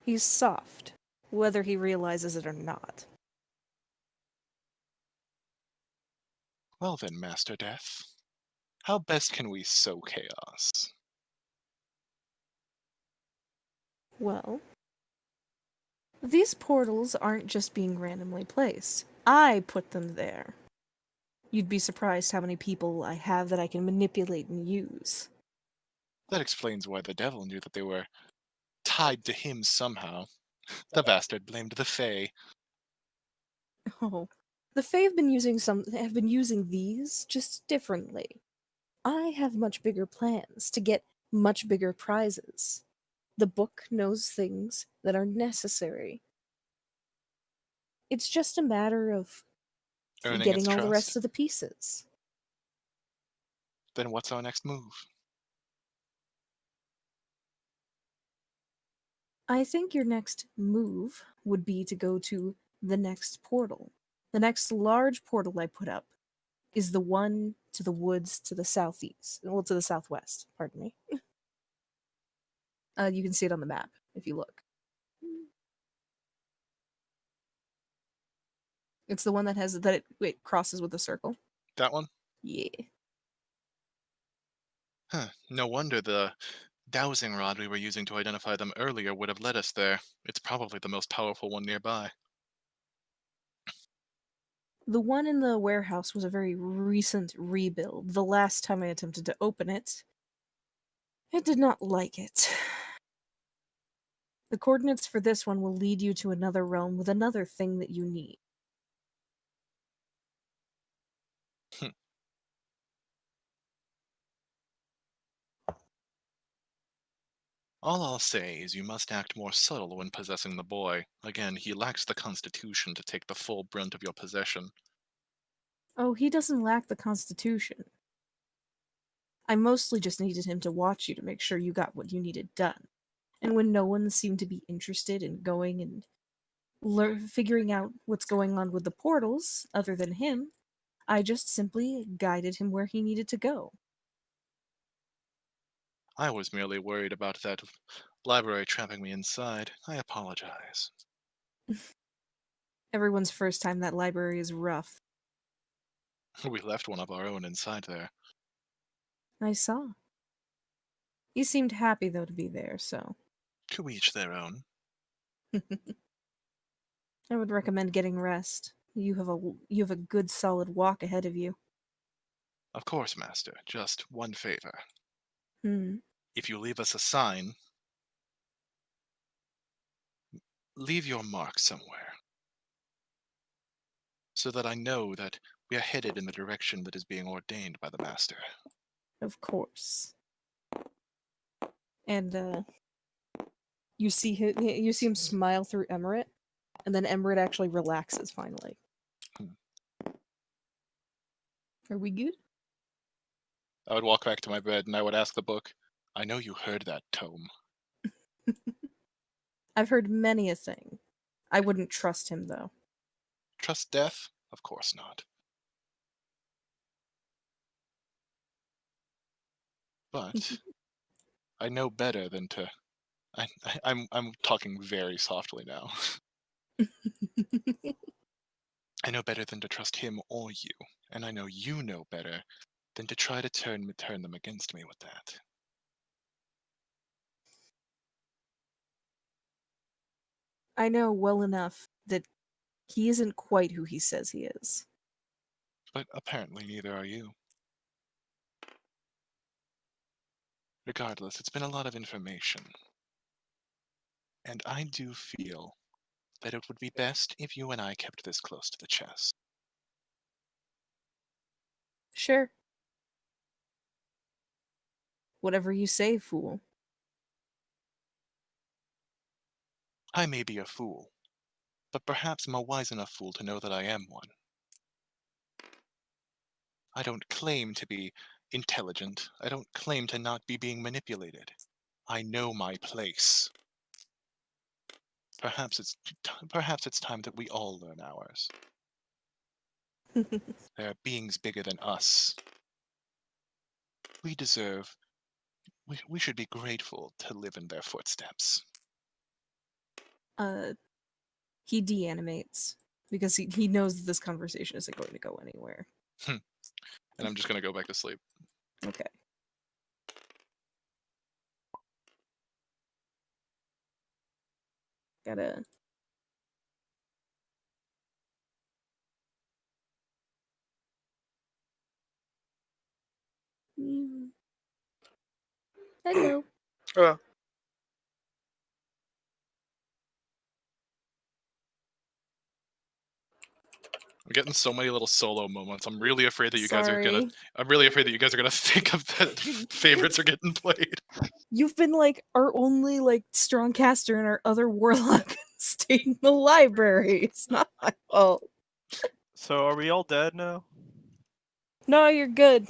He's soft, whether he realizes it or not. Well then, Master Death. How best can we sow chaos? Well, These portals aren't just being randomly placed. I put them there. You'd be surprised how many people I have that I can manipulate and use. That explains why the devil knew that they were tied to him somehow. The bastard blamed the Fae. Oh, the Fae have been using these just differently. I have much bigger plans to get much bigger prizes. The book knows things that are necessary. It's just a matter of Earning its getting all the trust. rest of the pieces. Then what's our next move? I think your next move would be to go to the next portal. The next large portal I put up is the one to the woods to the southeast. Well, to the southwest, pardon me. You can see it on the map if you look. It's the one that has that it crosses with a circle. That one? Yeah. Huh. No wonder the dowsing rod we were using to identify them earlier would have led us there. It's probably the most powerful one nearby. The one in the warehouse was a very recent rebuild. The last time I attempted to open it, it did not like it. The coordinates for this one will lead you to another realm with another thing that you need. All I'll say is you must act more subtle when possessing the boy. Again, he lacks the constitution to take the full brunt of your possession. Oh, he doesn't lack the constitution. I mostly just needed him to watch you to make sure you got what you needed done. And when no one seemed to be interested in going and figuring out what's going on with the portals, other than him, I just simply guided him where he needed to go. I was merely worried about that library trapping me inside. I apologize. Everyone's first time that library is rough. We left one of our own inside there. I saw. You seemed happy, though, to be there, so. To each their own. I would recommend getting rest. You have a good solid walk ahead of you. Of course, Master. Just one favor. Hmm. If you leave us a sign, leave your mark somewhere. So that I know that we are headed in the direction that is being ordained by the Master. Of course. And you see him smile through Emirate, and then Emirate actually relaxes finally. Are we good? I would walk back to my bed and I would ask the book, I know you heard that tome. I've heard many a thing. I wouldn't trust him, though. Trust death? Of course not. But I know better than to. I'm talking very softly now. I know better than to trust him or you, and I know you know better than to try to turn them against me with that. I know well enough that he isn't quite who he says he is. But apparently neither are you. Regardless, it's been a lot of information. And I do feel that it would be best if you and I kept this close to the chest. Sure. Whatever you say, fool. I may be a fool, but perhaps I'm a wise enough fool to know that I am one. I don't claim to be intelligent. I don't claim to not be being manipulated. I know my place. Perhaps it's time that we all learn ours. There are beings bigger than us. We deserve. We should be grateful to live in their footsteps. He deanimates because he knows that this conversation isn't going to go anywhere. And I'm just gonna go back to sleep. Okay. Gotta Hello. Oh, I'm getting so many little solo moments. I'm really afraid that you guys are gonna. Sorry. I'm really afraid that you guys are gonna think of that favorites are getting played. You've been like our only like strong caster, and our other warlock stayed in the library. It's not my fault. So are we all dead now? No, you're good.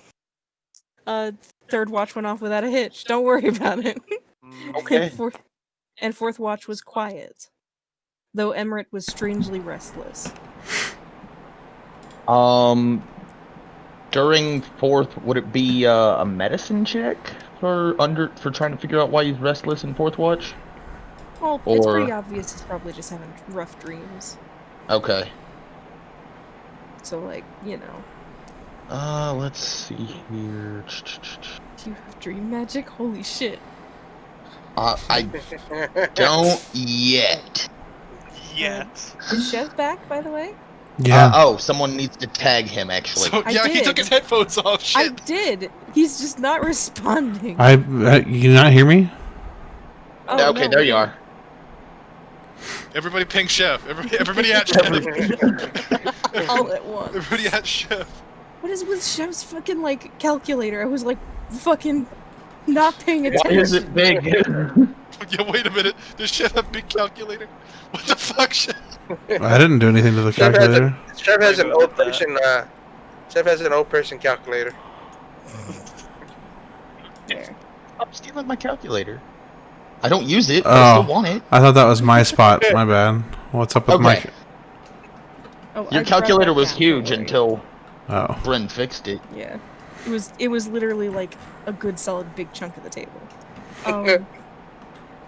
Third watch went off without a hitch. Don't worry about it. Okay. And fourth watch was quiet, though Emmerich was strangely restless. During fourth, would it be a medicine check for trying to figure out why he's restless in fourth watch? Well, it's Or- pretty obvious he's probably just having rough dreams. Okay. So, like, you know. Let's see here. Do you have dream magic? Holy shit. I don't yet. Yet. Is Chev back, by the way? Yeah. Oh, someone needs to tag him, actually. So I yeah, he took did. his headphones off. I Shit. did. He's just not responding. You can not hear me? Oh, Okay, no, there you wait. are. Everybody ping Chef. Everybody at Chef. All at once. Everybody at Chef. What is with Chev's fucking, like, calculator? I was, like, fucking not paying Why attention. is it big? Yeah, wait a minute. Does Chef have a big calculator? What the fuck, Chef? I didn't do anything to the Chef has, calculator. Chef has an I old got that. person. Chef has an old person calculator. There. I'm stealing my calculator. I don't use it, but Oh. I still want it. I thought that was my spot. My bad. What's up with Okay. my... Oh, Your I grabbed calculator that was down, huge don't worry. until Oh. Bren fixed it. Yeah. It was literally, like, a good solid big chunk of the table.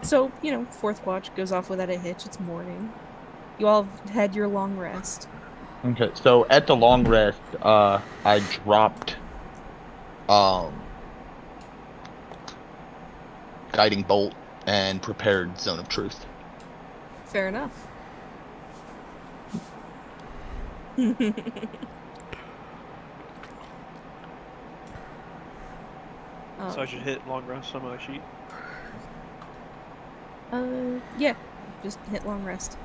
So, you know, fourth watch goes off without a hitch. It's morning. You all have had your long rest. Okay, so at the long rest, I dropped, Guiding Bolt and prepared Zone of Truth. Fair enough. So I should hit long rest on my sheet. Yeah. Just hit long rest.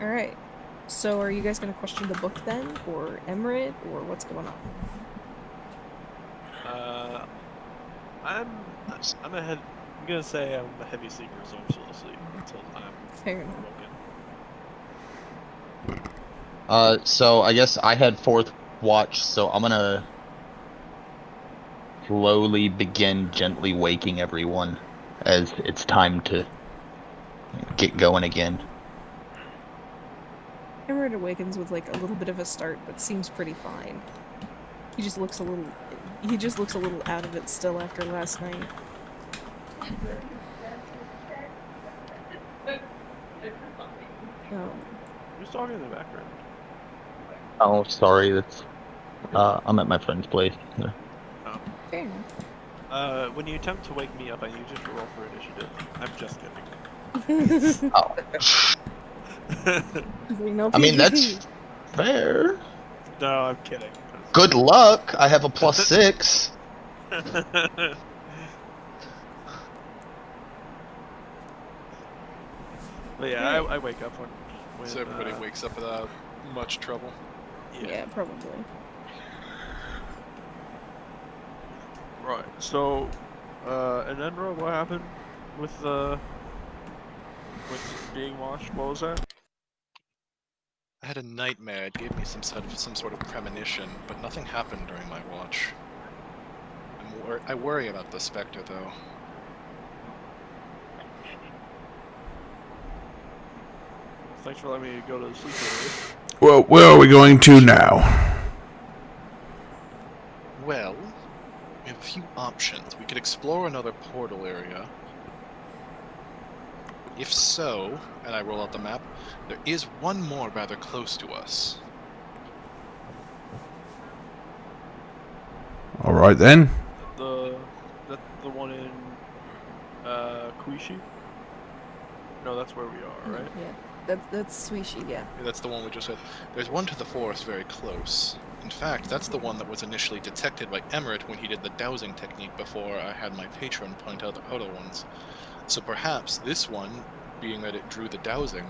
Alright. So are you guys gonna question the book then? Or Emirate? Or what's going on? I'm gonna say I'm a heavy sleeper, so I'm still asleep until I'm Fair enough. awoken. So I guess I had fourth watch, so I'm gonna slowly begin gently waking everyone as it's time to get going again. Emirate awakens with like a little bit of a start, but seems pretty fine. He just looks a little out of it still after last night. Who's talking in the background? Oh, sorry, that's I'm at my friend's place. Fair enough. When you attempt to wake me up, I need you to roll for initiative. I'm just kidding. Oh, No I mean PvP. that's fair. No, I'm kidding. Good luck. I have a +6. But yeah, I wake up when So everybody wakes up without much trouble. Yeah, probably. Right. So, and then what happened with being washed? What was that? I had a nightmare. It gave me some sort of premonition, but nothing happened during my watch. I worry about the specter, though. Thanks for letting me go to sleep early. Well, where are we going to now? Well, we have a few options. We could explore another portal area. If so, and I roll out the map, there is one more rather close to us. All right then. The one in Kuishi? No, that's where we are, right? Yeah. That's Suishi, yeah. That's the one we just said. There's one to the forest very close. In fact, that's the one that was initially detected by Emmerich when he did the dowsing technique before I had my patron point out the other ones. So perhaps this one, being that it drew the dowsing,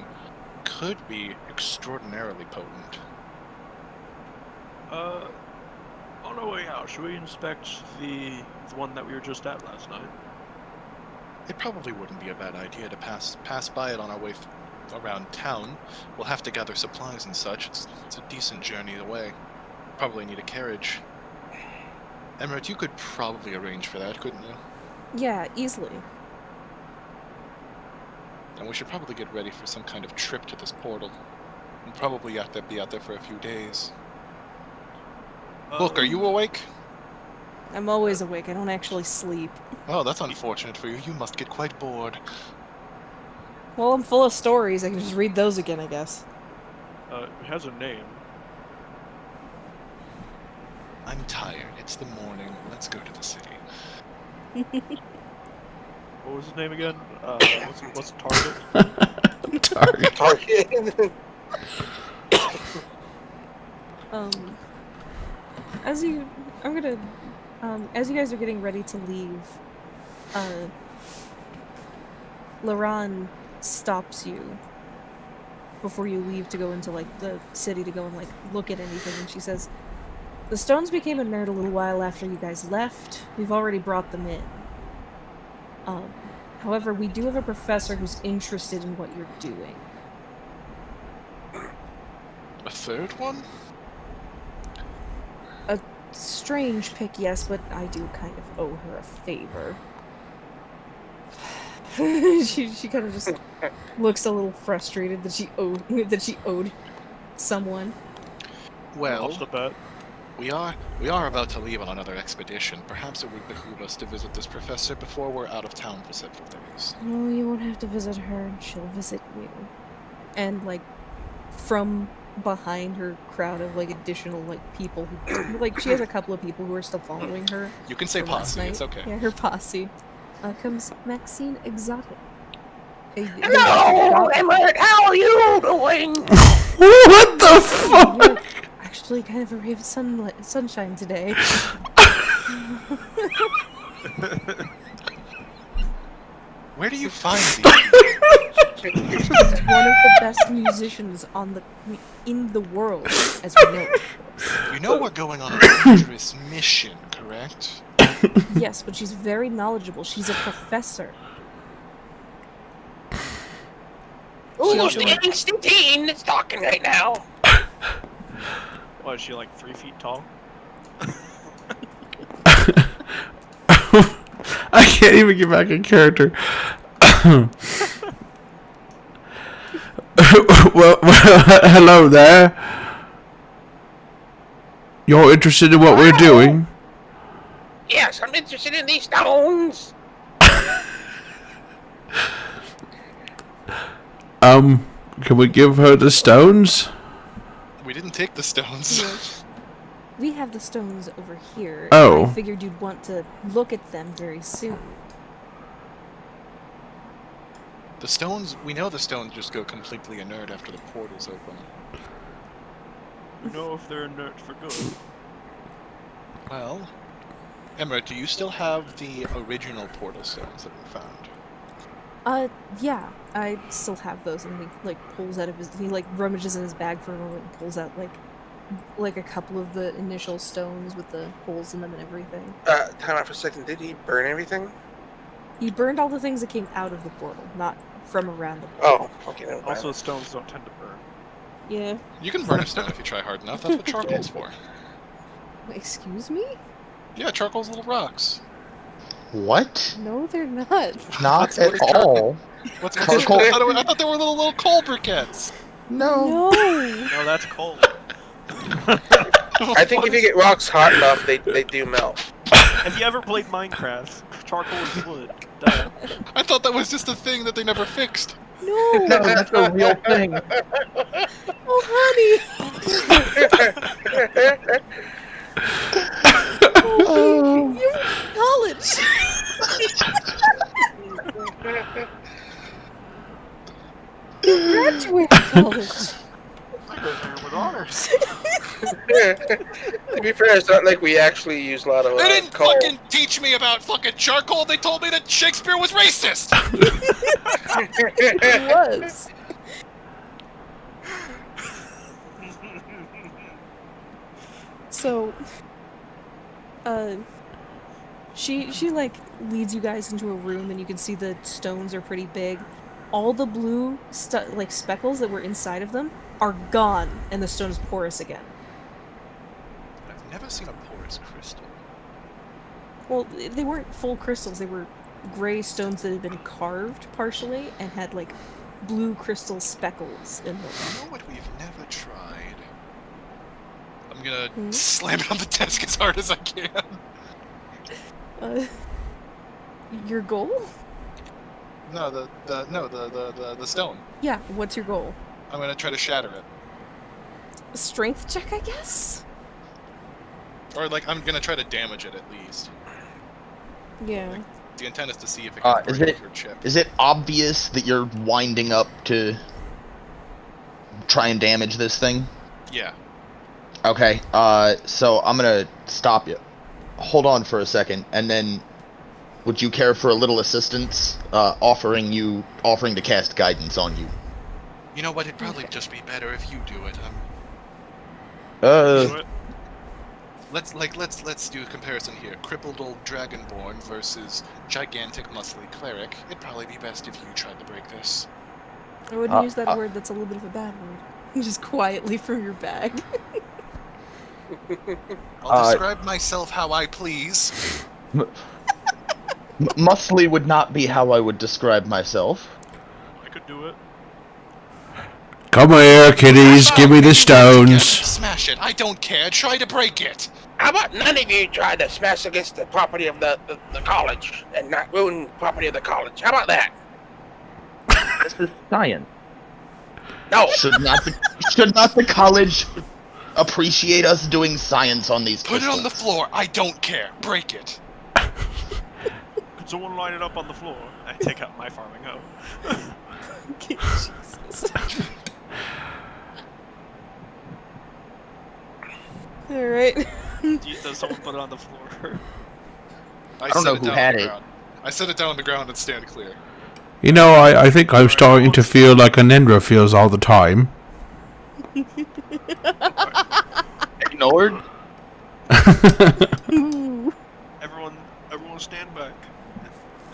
could be extraordinarily potent. On our way out, should we inspect the one that we were just at last night? It probably wouldn't be a bad idea to pass by it on our way around town. We'll have to gather supplies and such. It's a decent journey away. Probably need a carriage. Emmerich, you could probably arrange for that, couldn't you? Yeah, easily. And we should probably get ready for some kind of trip to this portal. We'll probably have to be out there for a few days. Look, are you awake? I'm always awake. I don't actually sleep. Oh, that's unfortunate for you. You must get quite bored. Well, I'm full of stories. I can just read those again, I guess. It has a name. I'm tired. It's the morning. Let's go to the city. What was his name again? What's Target? Target. As you guys are getting ready to leave, Laran stops you before you leave to go into, like, the city to go and, like, look at anything, and she says, "The stones became inert a little while after you guys left. We've already brought them in. However, we do have a professor who's interested in what you're doing." A third one? A strange pick, yes, but I do kind of owe her a favor. she kind of just looks a little frustrated that she owed someone. Well, Lost a bet. we are about to leave on another expedition. Perhaps it would behoove us to visit this professor before we're out of town for several days. No, you won't have to visit her. She'll visit you. And, like, from behind her crowd of, like, additional, like, people who, like, she has a couple of people who are still following her. You can say from last posse, night. it's okay. Yeah, her posse. Comes Maxine Exotic. Hello, Emmett. How are you doing? What the fuck? You're actually kind of a ray of sunshine today. Where do you find these? She's one of the best musicians in the world, as we know. You know we're going on a dangerous mission, correct? Yes, but she's very knowledgeable. She's a professor. Ooh, She the like- angsty teen that's talking right now. What, is she like 3 feet tall? I can't even get back in character. well, hello there. You're interested in what we're doing? Yes, I'm interested in these stones. Can we give her the stones? We didn't take the stones. We have the stones over here. Oh. I figured you'd want to look at them very soon. The stones, we know the stones just go completely inert after the portal's open. You know if they're inert for good. Well, Emma, do you still have the original portal stones that we found? Yeah, I still have those, and he, like, pulls out of he, like, rummages in his bag for a moment and pulls out, like a couple of the initial stones with the holes in them and everything. Time out for a second. Did he burn everything? He burned all the things that came out of the portal, not from around the portal. Oh, okay. Never mind. Also, stones don't tend to burn. Yeah. You can burn a stone if you try hard enough. That's what charcoal's for. Excuse me? Yeah, charcoal's little rocks. What? No, they're not. Not What at is all. What's Charcoal- I thought they were little coal briquettes. No. No. No, that's cold. I think if you get rocks hot enough, they do melt. Have you ever played Minecraft? Charcoal is wood. Duh. I thought that was just a thing that they never fixed. No. No, that's a real thing. Oh, honey. Oh, you're in college. graduated college. I graduated with honors. To be fair, it's not like we actually use a lot of They didn't coal. fucking teach me about fucking charcoal. They told me that Shakespeare was racist. It was. So, she like leads you guys into a room, and you can see the stones are pretty big. All the blue like speckles that were inside of them are gone, and the stone is porous again. I've never seen a porous crystal. Well, they weren't full crystals; they were gray stones that had been carved partially and had like blue crystal speckles in them. You know what we've never tried? I'm gonna slam it on the desk as hard as I can. Your goal? No, the stone. Yeah. What's your goal? I'm gonna try to shatter it. A strength check, I guess. Or like I'm gonna try to damage it at least. Yeah. The intent is to see if it can break or chip. Is it obvious that you're winding up to try and damage this thing? Yeah. Okay, so I'm gonna stop you. Hold on for a second, and then would you care for a little assistance, offering to cast guidance on you? You know what? It'd probably just be better if you do it. Do it. Let's do a comparison here. Crippled old dragonborn versus gigantic muscly cleric. It'd probably be best if you tried to break this. I wouldn't use that word. That's a little bit of a bad word. Just quietly from your bag. I'll describe myself how I please. Muscly would not be how I would describe myself. I could do it. Come here, kiddies. Give me the Yeah, stones. smash it. I don't care. Try to break it. How about none of you try to smash against the property of the college and not ruin the property of the college? How about that? This is science. No. Should not the college appreciate us doing science on these Put it crystals? on the floor. I don't care. Break it. Could someone line it up on the floor? I take out my farming hoe. Jesus. Alright. Does someone put it on the floor? I don't know set who down had on the it. ground. I set it down on the ground and stand clear. You know, I think I'm starting to feel like a Nendra feels all the time. Ignored? Everyone stand back.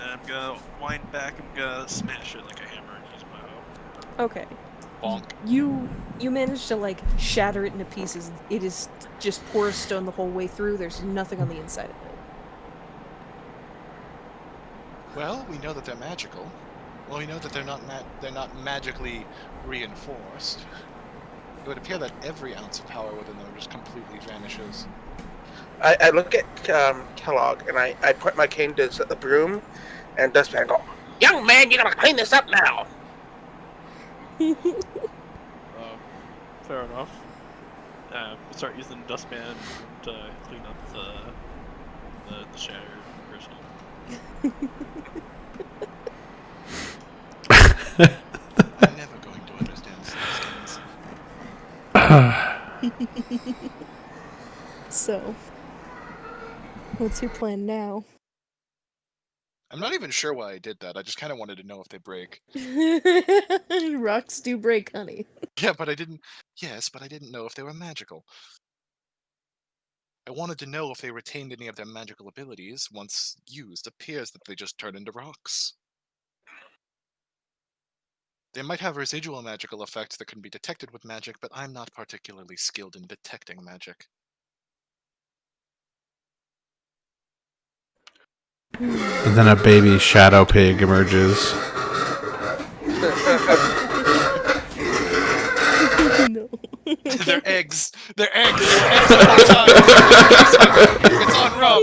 And I'm gonna wind back and gonna smash it like a hammer and use my hoe. Okay. Bonk. You managed to like shatter it into pieces. It is just porous stone the whole way through. There's nothing on the inside of it. Well, we know that they're magical. Well, we know that they're not magically reinforced. It would appear that every ounce of power within them just completely vanishes. I look at Kellogg and I point my cane to the broom and dustpan and go, "Young man, you gotta clean this up now." Fair enough. Start using dustpan to clean up the shattered crystal. I'm never going to understand such things. So, what's your plan now? I'm not even sure why I did that. I just kind of wanted to know if they break. Rocks do break, honey. Yeah, but I didn't. Yes, but I didn't know if they were magical. I wanted to know if they retained any of their magical abilities. Once used, appears that they just turn into rocks. They might have residual magical effects that can be detected with magic, but I'm not particularly skilled in detecting magic. And then a baby shadow pig emerges. No. They're eggs. They're eggs. They're eggs the whole time. It's on rum.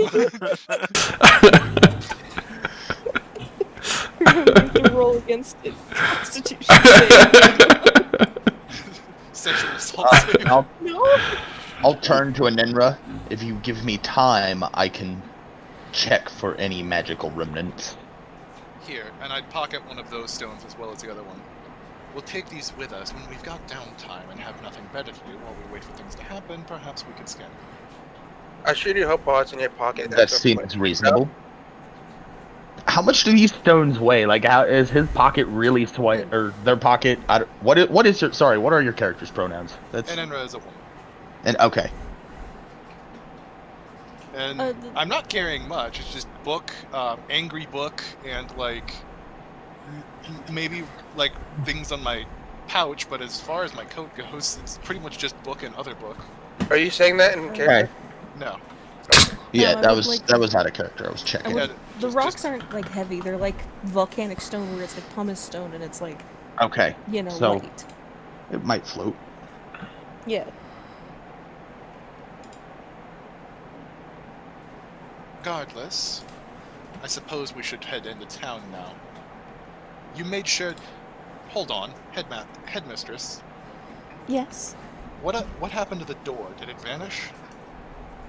Remember to roll against it. Constitution save. Sexual assault. Save. I'll turn to Anenra. If you give me time, I can check for any magical remnants. Here, and I'd pocket one of those stones as well as the other one. We'll take these with us when we've got downtime and have nothing better to do while we wait for things to happen. Perhaps we could scan them. I sure do hope it's in your pocket. That seems reasonable. How much do these stones weigh? Like, how is his pocket really or their pocket? What is your? Sorry, what are your character's pronouns? And Enra is a woman. And okay. And I'm not carrying much. It's just book, angry book, and like maybe like things on my pouch. But as far as my coat goes, it's pretty much just book and other book. Are you saying that in character? No. Yeah, No, that was out of character. I was checking. The rocks aren't like heavy. They're like volcanic stone, where it's like pumice stone, and it's like Okay. So light. it might float. Yeah. Regardless, I suppose we should head into town now. You made sure. Hold on, headmistress. Yes. What happened to the door? Did it vanish?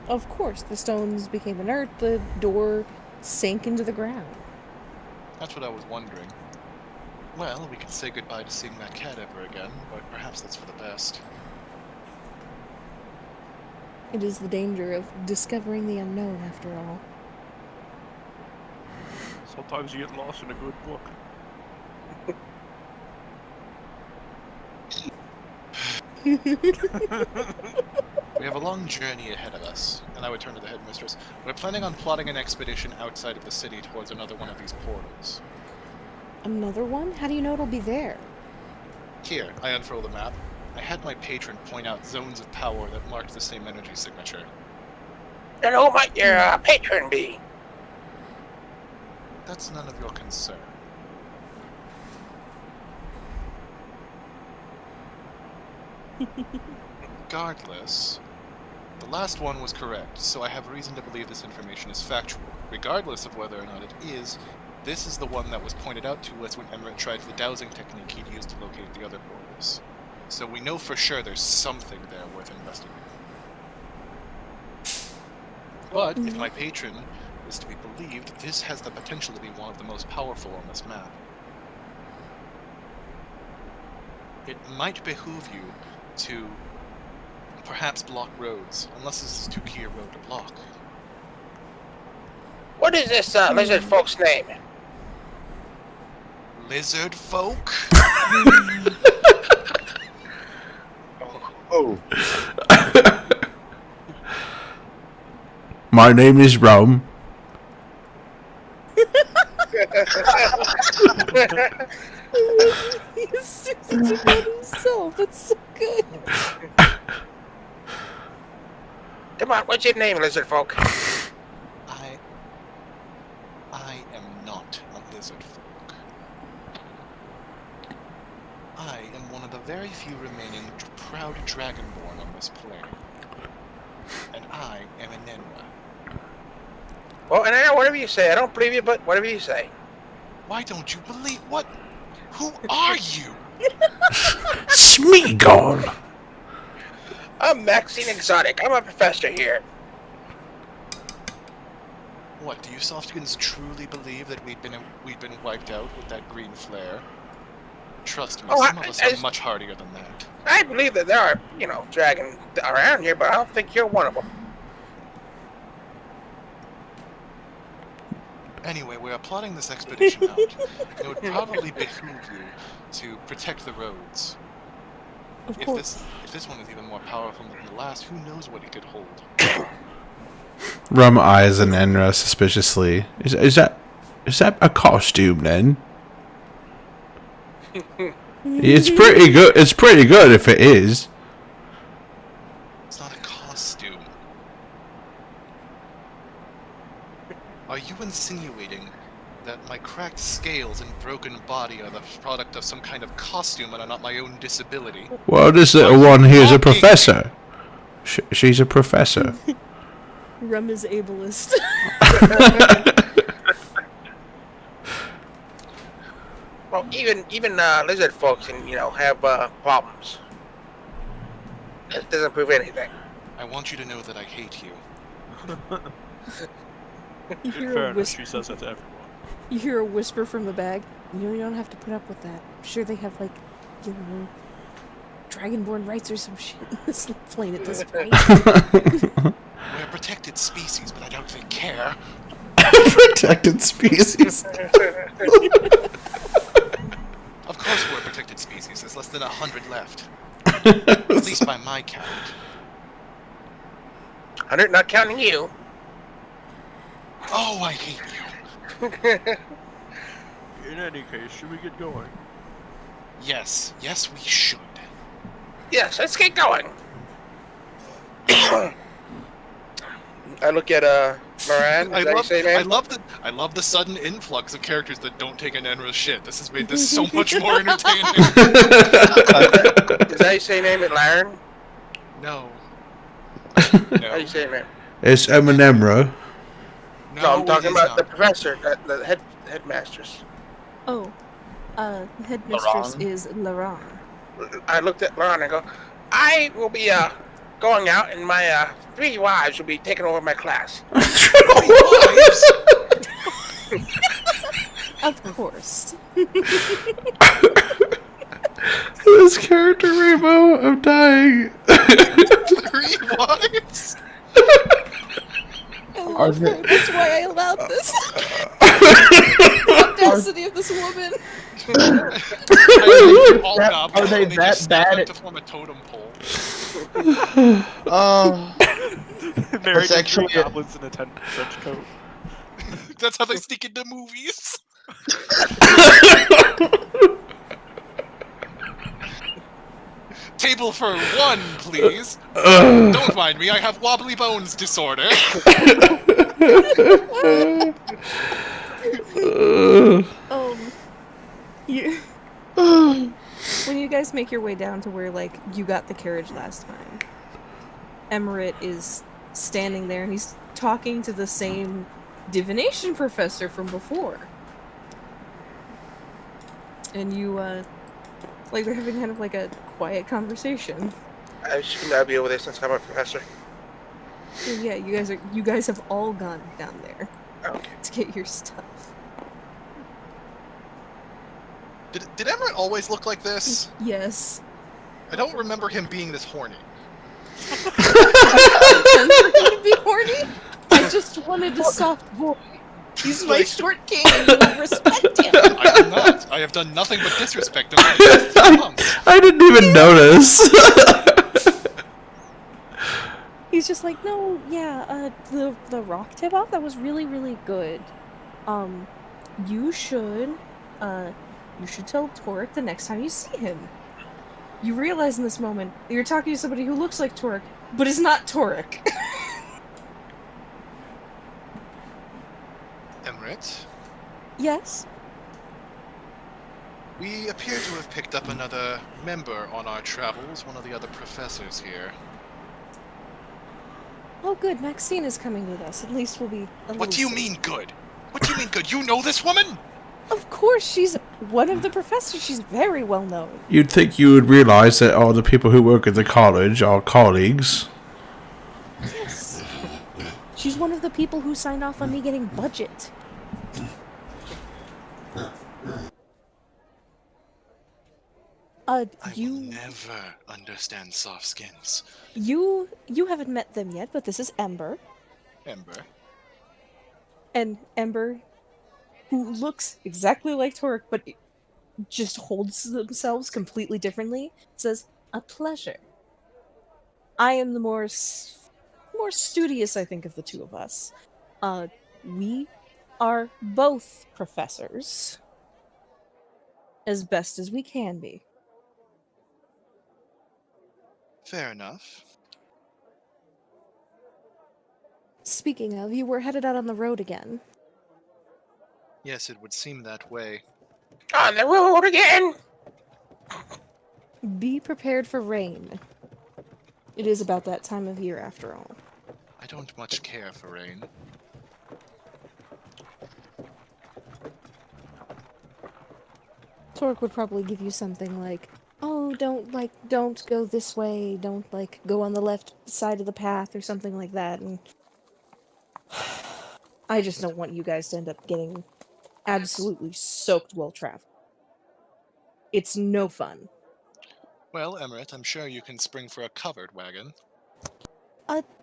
Of course, the stones became inert, the door sank into the ground. That's what I was wondering. Well, we could say goodbye to seeing that cat ever again, but perhaps that's for the best. It is the danger of discovering the unknown, after all. Sometimes you get lost in a good book. We have a long journey ahead of us, and I would turn to the headmistress. We're planning on plotting an expedition outside of the city towards another one of these portals. Another one? How do you know it'll be there? Here, I unfurl the map. I had my patron point out zones of power that marked the same energy signature. And who might your patron be? That's none of your concern. Regardless, the last one was correct, so I have reason to believe this information is factual. Regardless of whether or not it is, this is the one that was pointed out to us when Emmerich tried the dowsing technique he'd used to locate the other portals. So we know for sure there's something there worth investigating. But if my patron is to be believed, this has the potential to be one of the most powerful on this map. It might behoove you to perhaps block roads, unless this is too key a road to block. What is this lizard folk's name? Lizard folk? Oh. My name is Rome. He's about himself. That's so good. Come on, what's your name, lizard folk? I am not a lizard folk. I am one of the very few remaining proud dragonborn on this plane. And I am an Enra. Well, and I know whatever you say. I don't believe you, but whatever you say. Why don't you believe what? Who are you? Smeagol. I'm Maxine Exotic. I'm a professor here. What, do you Softkins truly believe that we'd been wiped out with that green flare? Trust me, some of us are much hardier than that. I believe that there are, dragons around here, but I don't think you're one of them. Anyway, we are plotting this expedition out. It would probably behoove you to protect the roads. Of course. If this one is even more powerful than the last, who knows what it could hold? Rum eyes and Enra suspiciously. Is that a costume then? It's pretty good. It's pretty good if it is. It's not a costume. Are you insinuating that my cracked scales and broken body are the product of some kind of costume and are not my own disability? Well, this little one here is a professor. She's a professor. Rum is ableist. Well, even lizard folks can, have problems. It doesn't prove anything. I want you to know that I hate you. You hear Fair a enough, whisper. she says that to everyone. You hear a whisper from the bag. You don't have to put up with that. I'm sure they have you know, dragonborn rights or some shit in this planet at this point. We're a protected species, but I don't think care. Protected species. Of course we're a protected species. There's less than 100 left. At least by my count. 100, not counting you. Oh, I hate you. In any case, should we get going? Yes, we should. Yes, let's get going. I look at Moran. Is that you say, man? I love the sudden influx of characters that don't take an Enra's shit. This has made this so much more entertaining. Is that you say name? It Laren? No. How you say it, man? It's Eminemra. No, I'm talking about not. the professor, the headmasters. Oh, headmistress Laurent? is Laurent. I looked at Lauren and go, I will be going out, and my 3 wives will be taking over my class. Of course. This character, Rainbow, I'm dying. 3 wives? I love her. That's why I allowed this. The audacity of this woman. Are they that bad to form a totem pole? Married to 3 actually goblins in a trench coat. That's how they sneak into movies. Table for 1, please. Don't mind me, I have wobbly bones disorder. You. When you guys make your way down to where, like, you got the carriage last time, Emerit is standing there and he's talking to the same divination professor from before. And you, like, they're having kind of like a quiet conversation. I should not be over there since I'm a professor. Yeah, you guys have all gone down there Okay. to get your stuff. Did Emmerich always look like this? Yes. I don't remember him being this horny. I intend for him to be horny. I just wanted a soft boy. He's my short king, and you will respect him. I do not. I have done nothing but disrespect him for the past 2 months. I didn't even notice. He's just like, no, yeah, the rock tip off, that was really, really good. You should tell Torek the next time you see him. You realize in this moment that you're talking to somebody who looks like Torek, but is not Torek. Emmerich, Yes? we appear to have picked up another member on our travels, one of the other professors here. Oh good, Maxine is coming with us. At least we'll be a little What do you safe. mean good? What do you mean good? You know this woman? Of course, she's one of the professors. She's very well known. You'd think you would realize that all the people who work at the college are colleagues. Yes. She's one of the people who signed off on me getting budget. I will You never understand soft skins. you haven't met them yet, but this is Ember. Ember. And Ember, who looks exactly like Torek, but just holds themselves completely differently, says, "A pleasure. I am the more studious, I think, of the two of us. We are both professors, as best as we can be." Fair enough. Speaking of, you were headed out on the road again. Yes, it would seem that way. On the road again! Be prepared for rain. It is about that time of year, after all. I don't much care for rain. Torque would probably give you something like, "Oh, don't go this way, don't, go on the left side of the path," or something like that, and I just don't want you guys to end up getting absolutely soaked while traveling. It's no fun. Well, Emmerich, I'm sure you can spring for a covered wagon.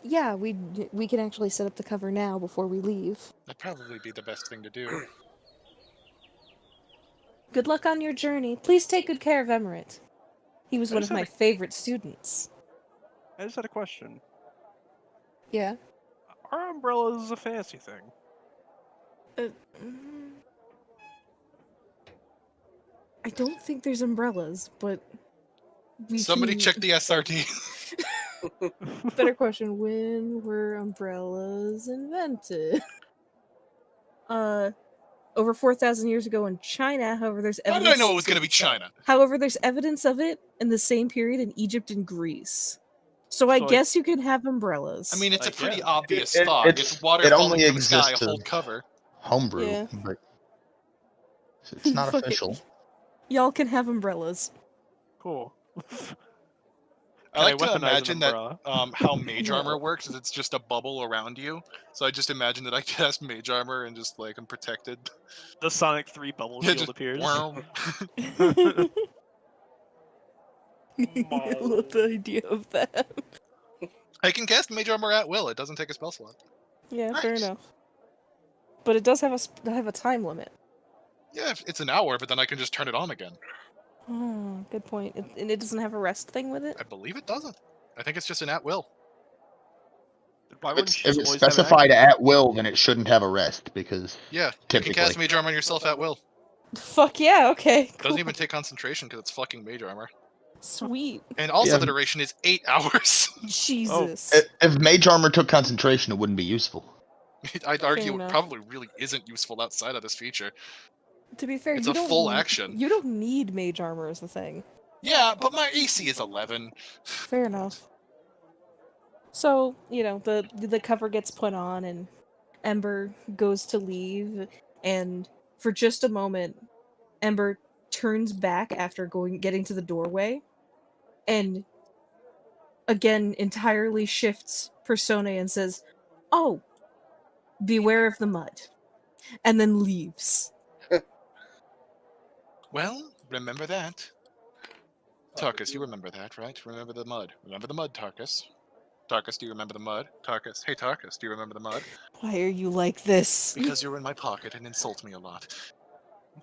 Yeah, we can actually set up the cover now before we leave. That'd probably be the best thing to do. Good luck on your journey. Please take good care of Emmerich. He was I one just of had my favorite students. I just had a question. Yeah. Are umbrellas a fancy thing? I don't think there's umbrellas, but Somebody check the SRT. Better question: when were umbrellas invented? Over 4,000 years ago in China. However, there's How evidence. did I know it was going to be China? However, there's evidence of it in the same period in Egypt and Greece. So I So, like- guess you can have umbrellas. I mean, it's a Like, pretty yeah. obvious It- thought. it's- It's water it falling only from the sky, exists hold as- cover. Homebrew, Yeah. but it's not Fuck it. official. Y'all can have umbrellas. Cool. I like to weaponize an imagine that umbrella? how mage No. armor works is it's just a bubble around you. So I just imagine that I cast mage armor and just like I'm protected. The Sonic 3 bubble Yeah, shield just appears. wow. I love the idea of that. I can cast mage armor at will. It doesn't take a spell slot. Yeah, fair Nice. enough. But it does have a time limit. Yeah, it's an hour, but then I can just turn it on again. Oh, good point. And it doesn't have a rest thing with it? I believe it doesn't. I think it's just an at will. Why wouldn't If you it's just always have it specified active? at will, then it shouldn't have a rest because Yeah, you typically. can cast mage armor on yourself at will. Fuck yeah, okay. Cool. Doesn't even take concentration because it's fucking mage armor. Sweet. And also Yeah. the duration is 8 hours. Jesus. If mage armor took concentration, it wouldn't be useful. I'd argue it enough. probably really isn't useful outside of this feature. To be fair, It's you a don't full action. You don't need mage armor as the thing. Yeah, but my AC is 11. Fair enough. So, the cover gets put on and Ember goes to leave, and for just a moment, Ember turns back after getting to the doorway and again entirely shifts persona and says, "Oh, beware of the mud." And then leaves. Well, remember that. Tarkus, you remember that, right? Remember the mud. Remember the mud, Tarkus. Tarkus, do you remember the mud? Tarkus, hey Tarkus, do you remember the mud? Why are you like this? Because you're in my pocket and insult me a lot.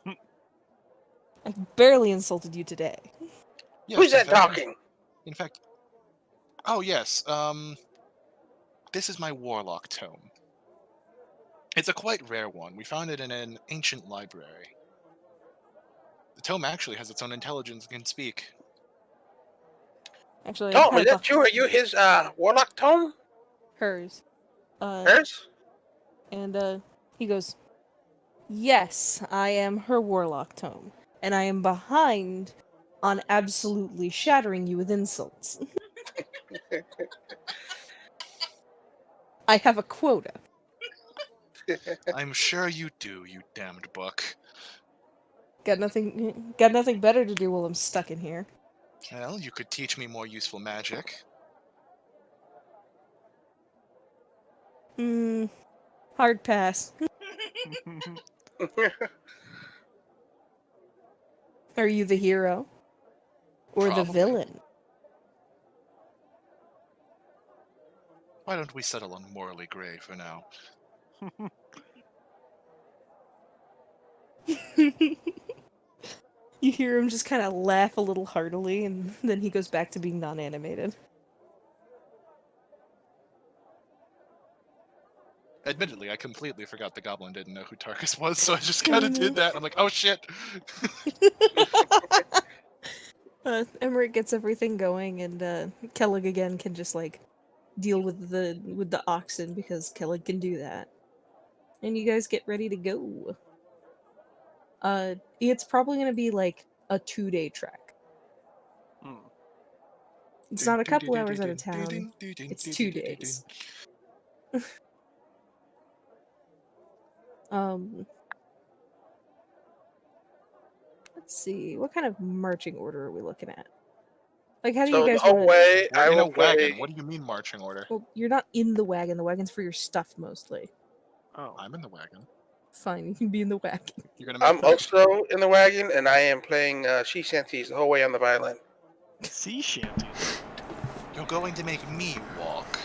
I barely insulted you today. Yes, Who's that in fact- talking? In fact, oh yes, this is my warlock tome. It's a quite rare one. We found it in an ancient library. The tome actually has its own intelligence and can speak. Actually, Tome, is that you? Are you his warlock tome? hers? Hers? And he goes, "Yes, I am her warlock tome, and I am behind on absolutely shattering you with insults. I have a quota." I'm sure you do, you damned book. Got nothing better to do while I'm stuck in here. Well, you could teach me more useful magic. Hard pass. Are you the hero? Or the Probably. villain? Why don't we settle on morally gray for now? You hear him just kind of laugh a little heartily, and then he goes back to being non-animated. Admittedly, I completely forgot the goblin didn't know who Tarkus was, so I just kind of did that. I'm like, oh shit! Emmerich gets everything going, and Kellig again can just deal with the oxen because Kellig can do that. And you guys get ready to go. It's probably gonna be like a 2-day trek. It's not a couple hours out of town. It's 2 days. Let's see. What kind of marching order are we looking at? Like, how do So you guys the want way We're I in a will play. wagon. What do you mean marching order? Well, you're not in the wagon. The wagon's for your stuff mostly. Oh. I'm in the wagon. Fine, you can be in the wagon. You're gonna make I'm also in the wagon, and I am playing She Shanties the whole way on the violin. Sea shanties. You're going to make me walk.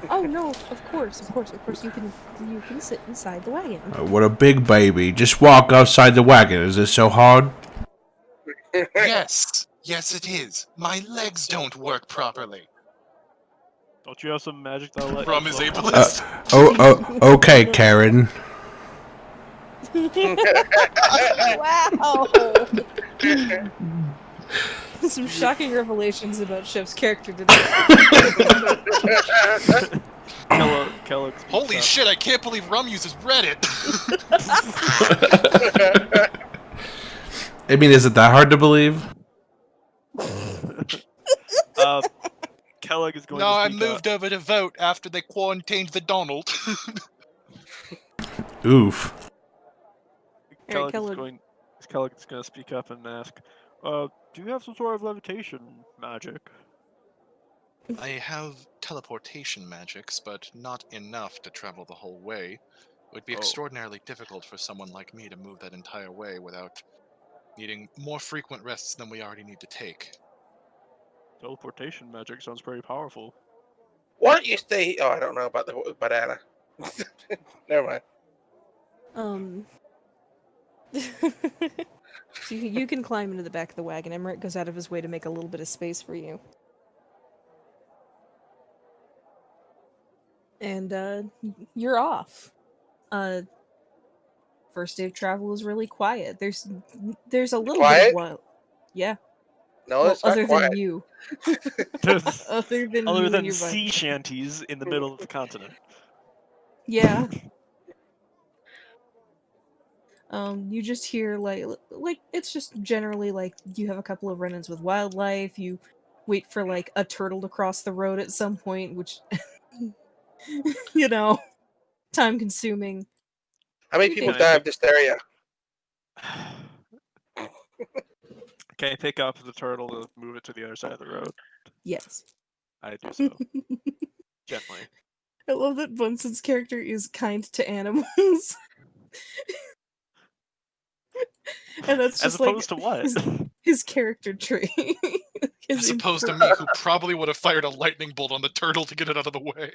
Oh no, of course. You can sit inside the wagon. What a big baby. Just walk outside the wagon. Is this so hard? Yes, it is. My legs don't work properly. Don't you have some magic that'll let Rum you is float? ableist. Okay, Karen. Wow. Some shocking revelations about Chef's character today. Kellogg Holy speaks shit, I can't believe Rum uses Reddit. I mean, is it that hard to believe? up. Kellogg is going No, to I speak moved over to vote after they quarantined the Donald. Oof. Kellogg is Kellogg. going to speak up and ask, do you have some sort of levitation magic? I have teleportation magics, but not enough to travel the whole way. It would be Oh. extraordinarily difficult for someone like me to move that entire way without needing more frequent rests than we already need to take. Teleportation magic sounds pretty powerful. Why don't you stay? Oh, I don't know about the banana. Never mind. So you can climb into the back of the wagon. Emmerich goes out of his way to make a little bit of space for you. And you're off. First day of travel is really quiet. There's a little bit Quiet? of what? Yeah. No, Well, it's not other quiet. than you. Other than Other you than and your sea shanties in the middle of the continent. Yeah. You just hear like it's just generally like you have a couple of run-ins with wildlife. You wait for like a turtle to cross the road at some point, which time consuming. How many You people can die I of dysteria? Can I pick up the turtle to move it to the other side of the road? Yes. I do so. Gently. I love that Bunsen's character is kind to animals. And that's As just opposed to what? his character trait. As opposed to me, who probably would have fired a lightning bolt on the turtle to get it out of the way.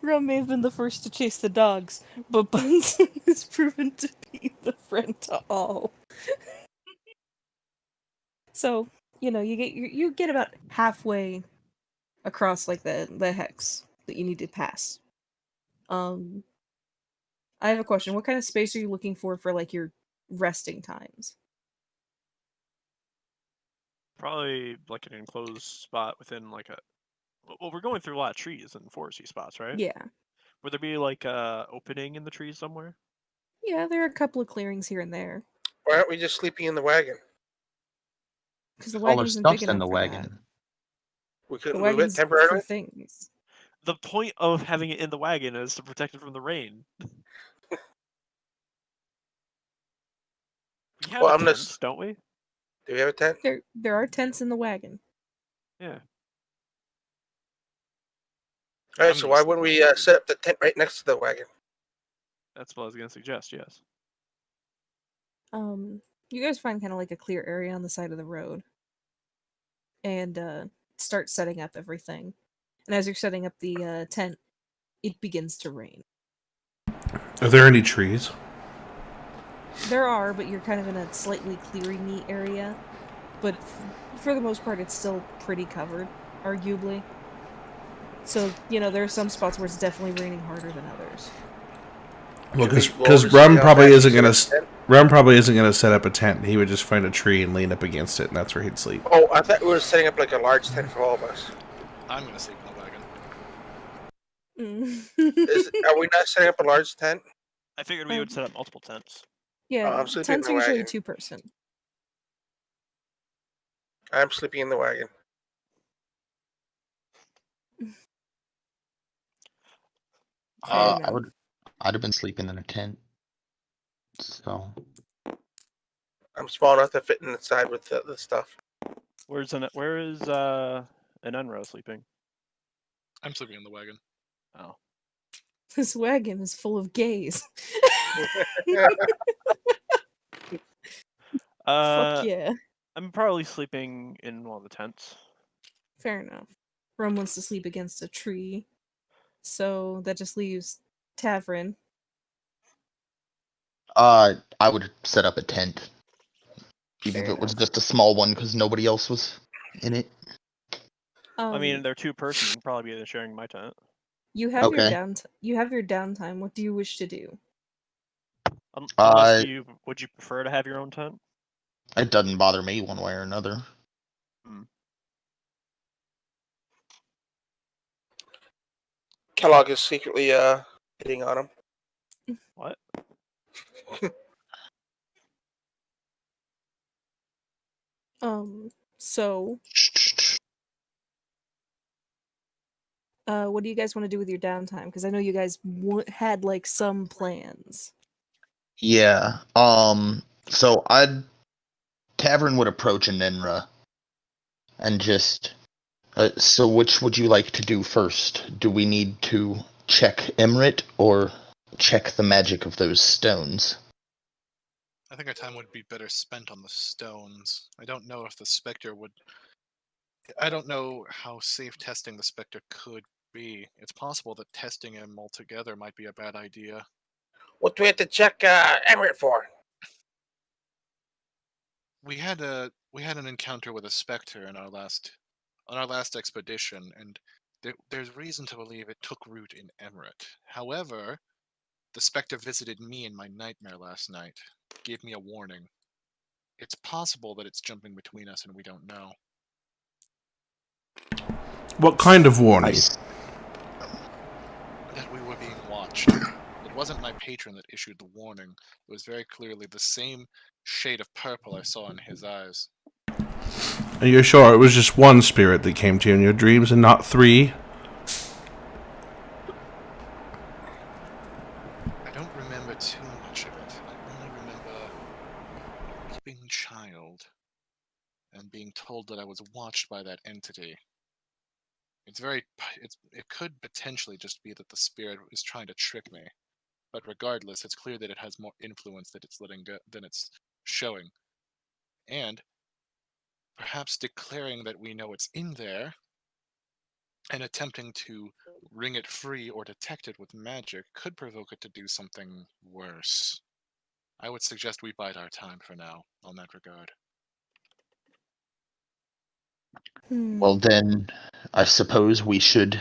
Rum may have been the first to chase the dogs, but Bunsen has proven to be the friend to all. So, you get about halfway across like the hex that you need to pass. I have a question. What kind of space are you looking for like your resting times? Probably like an enclosed spot within like a. Well, we're going through a lot of trees and foresty spots, right? Yeah. Would there be like a opening in the trees somewhere? Yeah, there are a couple of clearings here and there. Why aren't we just sleeping in the wagon? Because the All our wagon isn't big stuff's in enough the for that. wagon. We The couldn't move it wagon's for temporarily. things. The point of having it in the wagon is to protect it from the rain. We have Well, tents, don't we? Do we have a tent? There are tents in the wagon. Yeah. All right, I'm so gonna why sleep wouldn't in we the wagon. set up the tent right next to the wagon? That's what I was gonna suggest, yes. You guys find kind of like a clear area on the side of the road. And start setting up everything. And as you're setting up the tent, it begins to rain. Are there any trees? There are, but you're kind of in a slightly clearing-y area. But for the most part, it's still pretty covered, arguably. So, there are some spots where it's definitely raining harder than others. Well, Can we go because over to Rum see how probably fast isn't we gonna set up the tent? Rum probably isn't gonna set up a tent. He would just find a tree and lean up against it, and that's where he'd sleep. Oh, I thought we were setting up like a large tent for all of us. I'm gonna sleep in the wagon. Are we not setting up a large tent? I figured we would set up multiple tents. Yeah, I'm sleeping in tents the are usually wagon. 2-person. I'm sleeping in the wagon. Fair enough. I'd have been sleeping in a tent. So I'm small enough to fit inside with the stuff. Where is an Enro sleeping? I'm sleeping in the wagon. Oh. This wagon is full of gays. Fuck yeah. I'm probably sleeping in one of the tents. Fair enough. Rum wants to sleep against a tree. So that just leaves Tavern. I would set up a tent, even if Fair it was enough. just a small one, because nobody else was in it. I mean, they're two person. You'd probably be sharing my tent. you have your Okay. you have your downtime. What do you wish to do? Unless would you prefer to have your own tent? It doesn't bother me one way or another. Kellogg is secretly hitting on him. What? So what do you guys want to do with your downtime? Because I know you guys had like some plans. Yeah. So Tavern would approach Ninra and just. So which would you like to do first? Do we need to check Emrit or check the magic of those stones? I think our time would be better spent on the stones. I don't know if the Spectre would. I don't know how safe testing the Spectre could be. It's possible that testing him altogether might be a bad idea. What do we have to check Emirates for? We had an encounter with a Spectre on our last expedition, and there's reason to believe it took root in Emirates. However, the Spectre visited me in my nightmare last night, gave me a warning. It's possible that it's jumping between us and we don't know. What kind of warning? That we were being watched. It wasn't my patron that issued the warning. It was very clearly the same shade of purple I saw in his eyes. Are you sure it was just one spirit that came to you in your dreams and not three? I don't remember too much of it. I only remember a weeping child and being told that I was watched by that entity. It could potentially just be that the spirit is trying to trick me, but regardless, it's clear that it has more influence that it's than it's showing, and perhaps declaring that we know it's in there and attempting to wring it free or detect it with magic could provoke it to do something worse. I would suggest we bide our time for now on that regard. Well, then, I suppose we should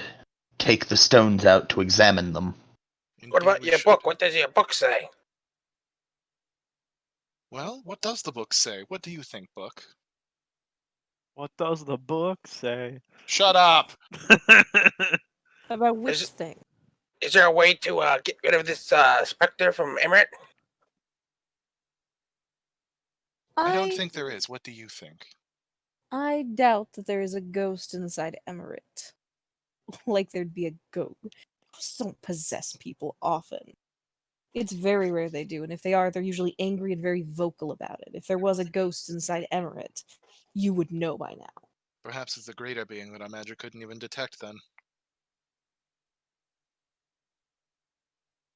take the stones out to examine them. What about your book? What does your book say? Well, what does the book say? What do you think, book? What does the book say? Shut up! About which thing? Is there a way to get rid of this Spectre from Emirates? I don't think there is. What do you think? I doubt that there is a ghost inside Emirates. Like there'd be a ghost. Ghosts don't possess people often. It's very rare they do, and if they are, they're usually angry and very vocal about it. If there was a ghost inside Emirates, you would know by now. Perhaps it's a greater being that our magic couldn't even detect then.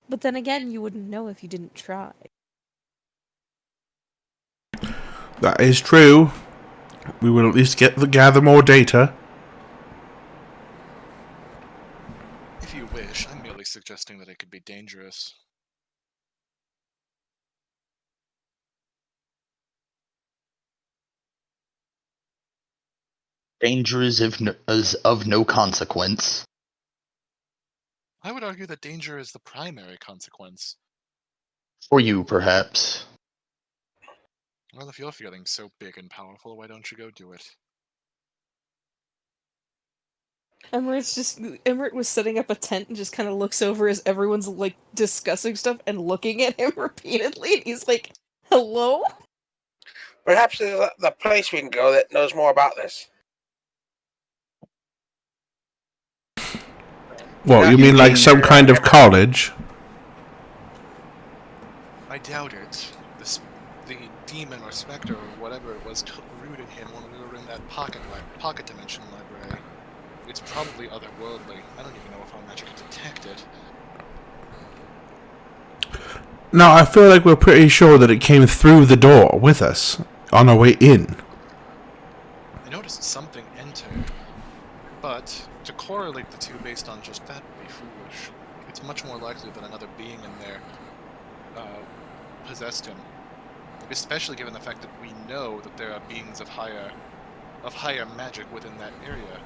But then again, you wouldn't know if you didn't try. That is true. We will at least gather more data. If you wish, I'm merely suggesting that it could be dangerous. Danger is of no consequence. I would argue that danger is the primary consequence. For you, perhaps. Well, if you're feeling so big and powerful, why don't you go do it? Emmerich was setting up a tent and just kind of looks over as everyone's like discussing stuff and looking at him repeatedly. And he's like, "Hello?" Perhaps there's the place we can go that knows more about this. What, you mean like some kind of college? I doubt it. The demon or specter or whatever it was took root in him when we were in that pocket dimension library. It's probably otherworldly. I don't even know if our magic can detect it. No, I feel like we're pretty sure that it came through the door with us. on our way in. I noticed something enter, but to correlate the two based on just that would be foolish. It's much more likely that another being in there possessed him, especially given the fact that we know that there are beings of higher magic within that area,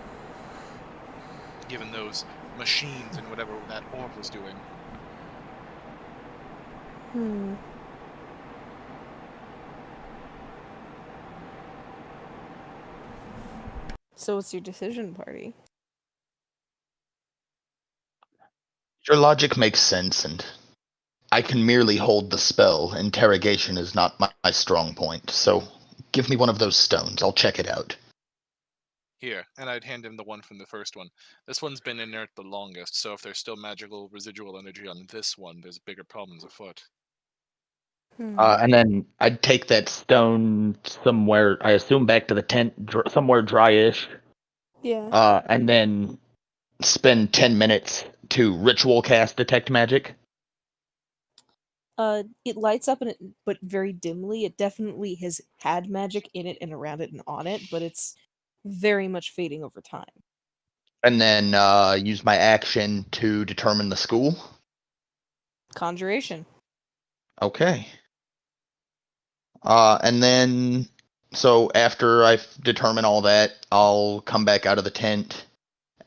given those machines and whatever that orb was doing. So what's your decision, party? Your logic makes sense, and I can merely hold the spell. Interrogation is not my strong point, so give me one of those stones. I'll check it out. Here, and I'd hand him the one from the first one. This one's been inert the longest, so if there's still magical residual energy on this one, there's bigger problems afoot. And then I'd take that stone somewhere, I assume back to the tent, somewhere dryish. Yeah. And then spend 10 minutes to ritual cast Detect Magic. It lights up but very dimly. It definitely has had magic in it and around it and on it, but it's very much fading over time. And then use my action to determine the school. Conjuration. Okay. And then, so after I determine all that, I'll come back out of the tent.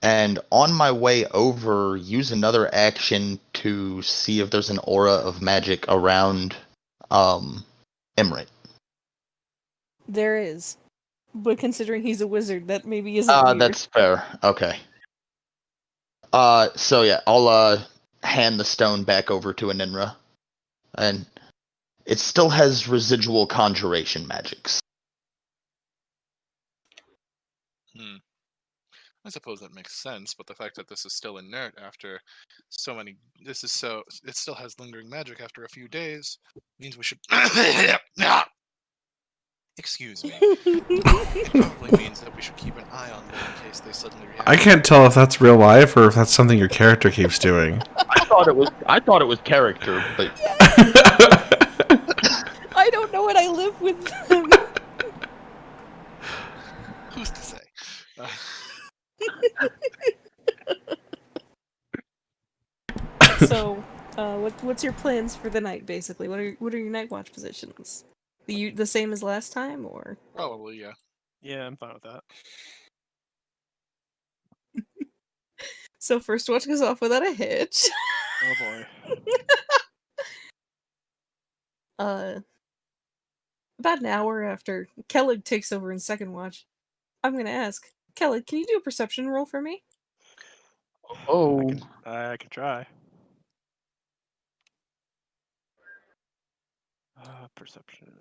And on my way over, use another action to see if there's an aura of magic around Emmerich. There is. But considering he's a wizard, that maybe isn't weird. That's fair. Okay. So yeah, I'll hand the stone back over to Aninra. And it still has residual conjuration magics. I suppose that makes sense, but the fact that this is still inert after so many... it still has lingering magic after a few days, means we should... Excuse me. It probably means that we should keep an eye on them in case they suddenly react. I can't tell if that's real life or if that's something your character keeps doing. I thought it was character, but I don't know what I live with them. Who's to say? So, what's your plans for the night? Basically, what are your night watch positions? The same as last time, or? Probably, yeah. Yeah, I'm fine with that. So first watch goes off without a hitch. Oh boy. About an hour after Kellig takes over in second watch, I'm gonna ask Kellig, can you do a perception roll for me? oh, I can try. Perception.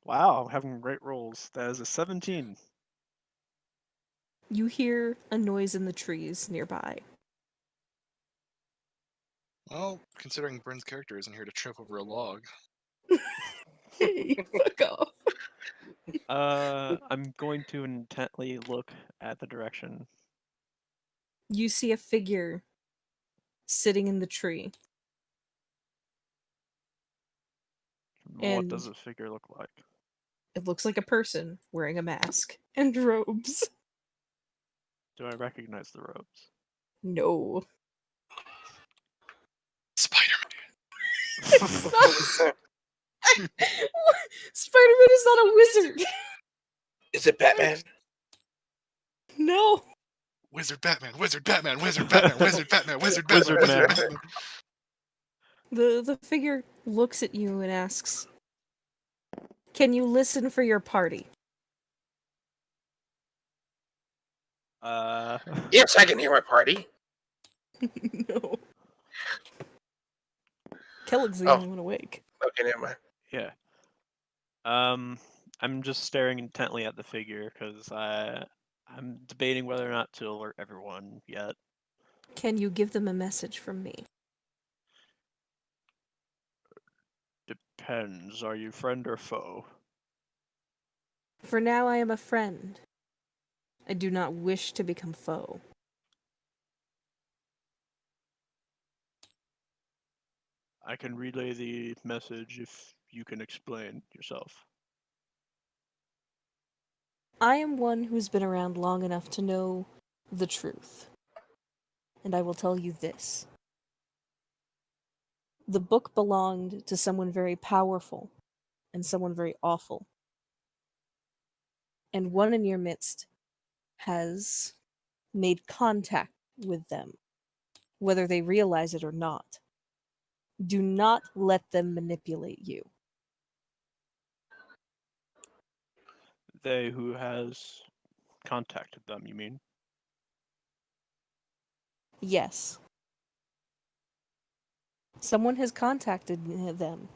Wow, I'm having great rolls. That is a 17. You hear a noise in the trees nearby. Well, considering Bryn's character isn't here to trip over a log. Hey, fuck off. I'm going to intently look at the direction. You see a figure sitting in the tree. What does this figure look like? It looks like a person wearing a mask and robes. Do I recognize the robes? No. Spider-Man! Spider-Man is not a wizard! Is it Batman? No. Wizard Batman, Wizard Batman, Wizard Batman, Wizard Batman, Wizard Batman, Wizard Batman. The figure looks at you and asks, "Can you listen for your party?" Yes, I can hear my party. No. Kellig's the only one awake. Okay, never mind. Yeah. I'm just staring intently at the figure because I'm debating whether or not to alert everyone yet. Can you give them a message from me? Depends. Are you friend or foe? For now, I am a friend. I do not wish to become foe. I can relay the message if you can explain yourself. I am one who's been around long enough to know the truth. And I will tell you this. The book belonged to someone very powerful and someone very awful. And one in your midst has made contact with them, whether they realize it or not. Do not let them manipulate you. They who has contacted them, you mean? Yes. Someone has contacted them.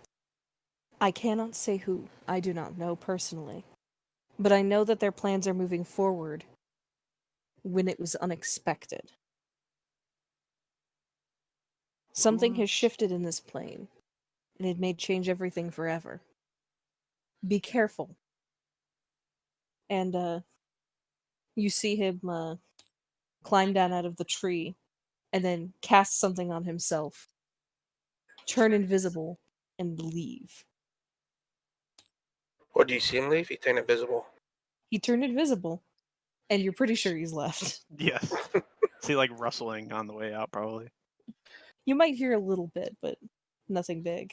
I cannot say who. I do not know personally. But I know that their plans are moving forward when it was unexpected. Something has shifted in this plane, and it may change everything forever. Be careful. And, you see him, climb down out of the tree, and then cast something on himself, turn invisible, and leave. What, do you see him leave? He turned invisible. He turned invisible, and you're pretty sure he's left. Yes. See, like rustling on the way out, probably. You might hear a little bit, but nothing big.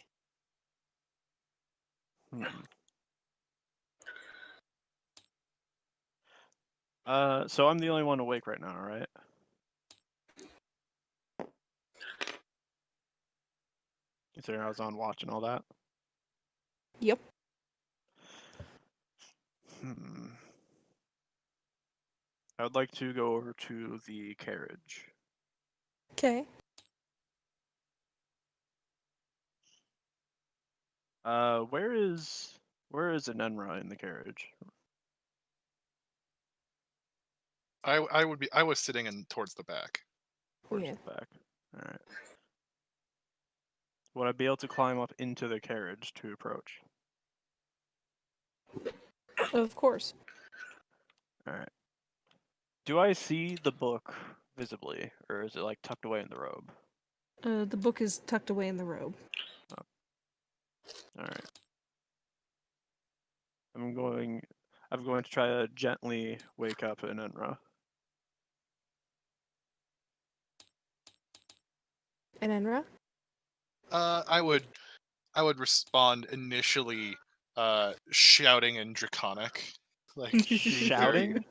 So I'm the only one awake right now, right? Considering I was on watch and all that. Yep. I would like to go over to the carriage. Okay. Where is Enenra in the carriage? I was sitting in towards the back. Towards Yeah. the back. All right. Would I be able to climb up into the carriage to approach? Of course. All right. Do I see the book visibly, or is it like tucked away in the robe? The book is tucked away in the robe. Oh. All right. I'm going to try to gently wake up Enenra. Enenra? I would respond initially, shouting in Draconic, like Shouting?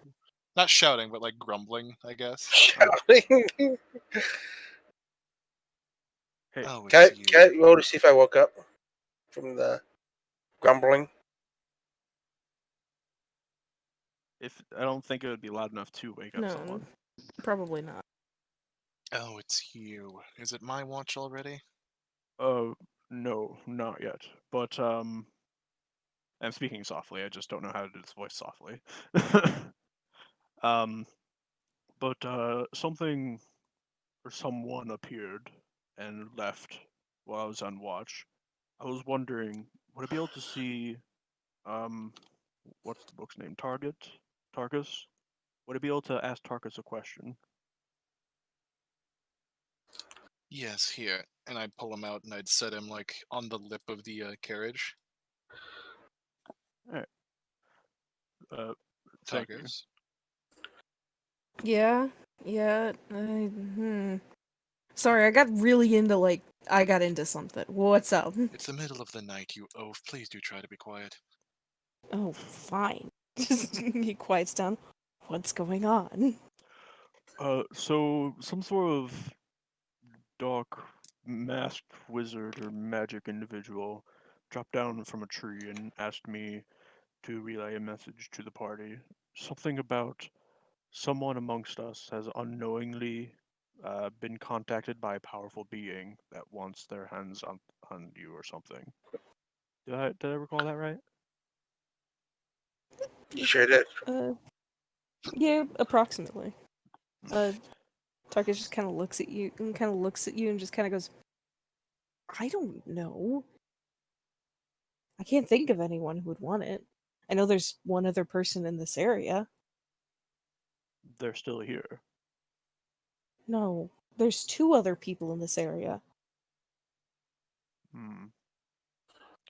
not shouting, but like grumbling, I guess. Shouting. Hey, Oh, Can it's I you. roll to see if I woke up from the grumbling? if I don't think it would be loud enough to wake up No, someone. probably not. Oh, it's you. Is it my watch already? No, not yet. But I'm speaking softly. I just don't know how to do this voice softly. But something or someone appeared and left while I was on watch. I was wondering, would I be able to see, what's the book's name? Tarkus? Would I be able to ask Tarkus a question? Yes, here. And I'd pull him out and I'd set him like on the lip of the carriage. Alright. Thank you. Targus. Yeah. Sorry, I got really into I got into something. What's up? It's the middle of the night, you oaf. Please do try to be quiet. Oh, fine. He quiets down. What's going on? So some sort of dark masked wizard or magic individual dropped down from a tree and asked me to relay a message to the party. Something about someone amongst us has unknowingly been contacted by a powerful being that wants their hands on you or something. Did I recall that right? You sure did. Yeah, approximately. Tarkus just kind of looks at you and just kind of goes, I don't know. I can't think of anyone who would want it. I know there's one other person in this area. They're still here. No, there's two other people in this area.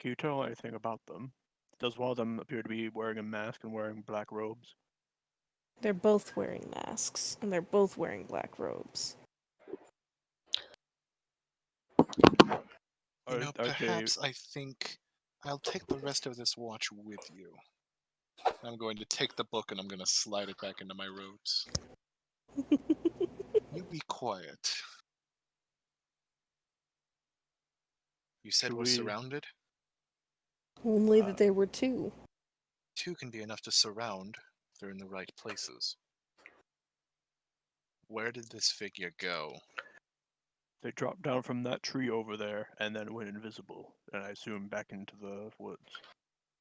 Can you tell anything about them? Does one of them appear to be wearing a mask and wearing black robes? They're both wearing masks, and they're both wearing black robes. You know, Are they... perhaps I think I'll take the rest of this watch with you. I'm going to take the book and I'm going to slide it back into my robes. You be quiet. You said Should we're we- surrounded? Only that there were two. Two can be enough to surround if they're in the right places. Where did this figure go? They dropped down from that tree over there and then went invisible, and I assume back into the woods.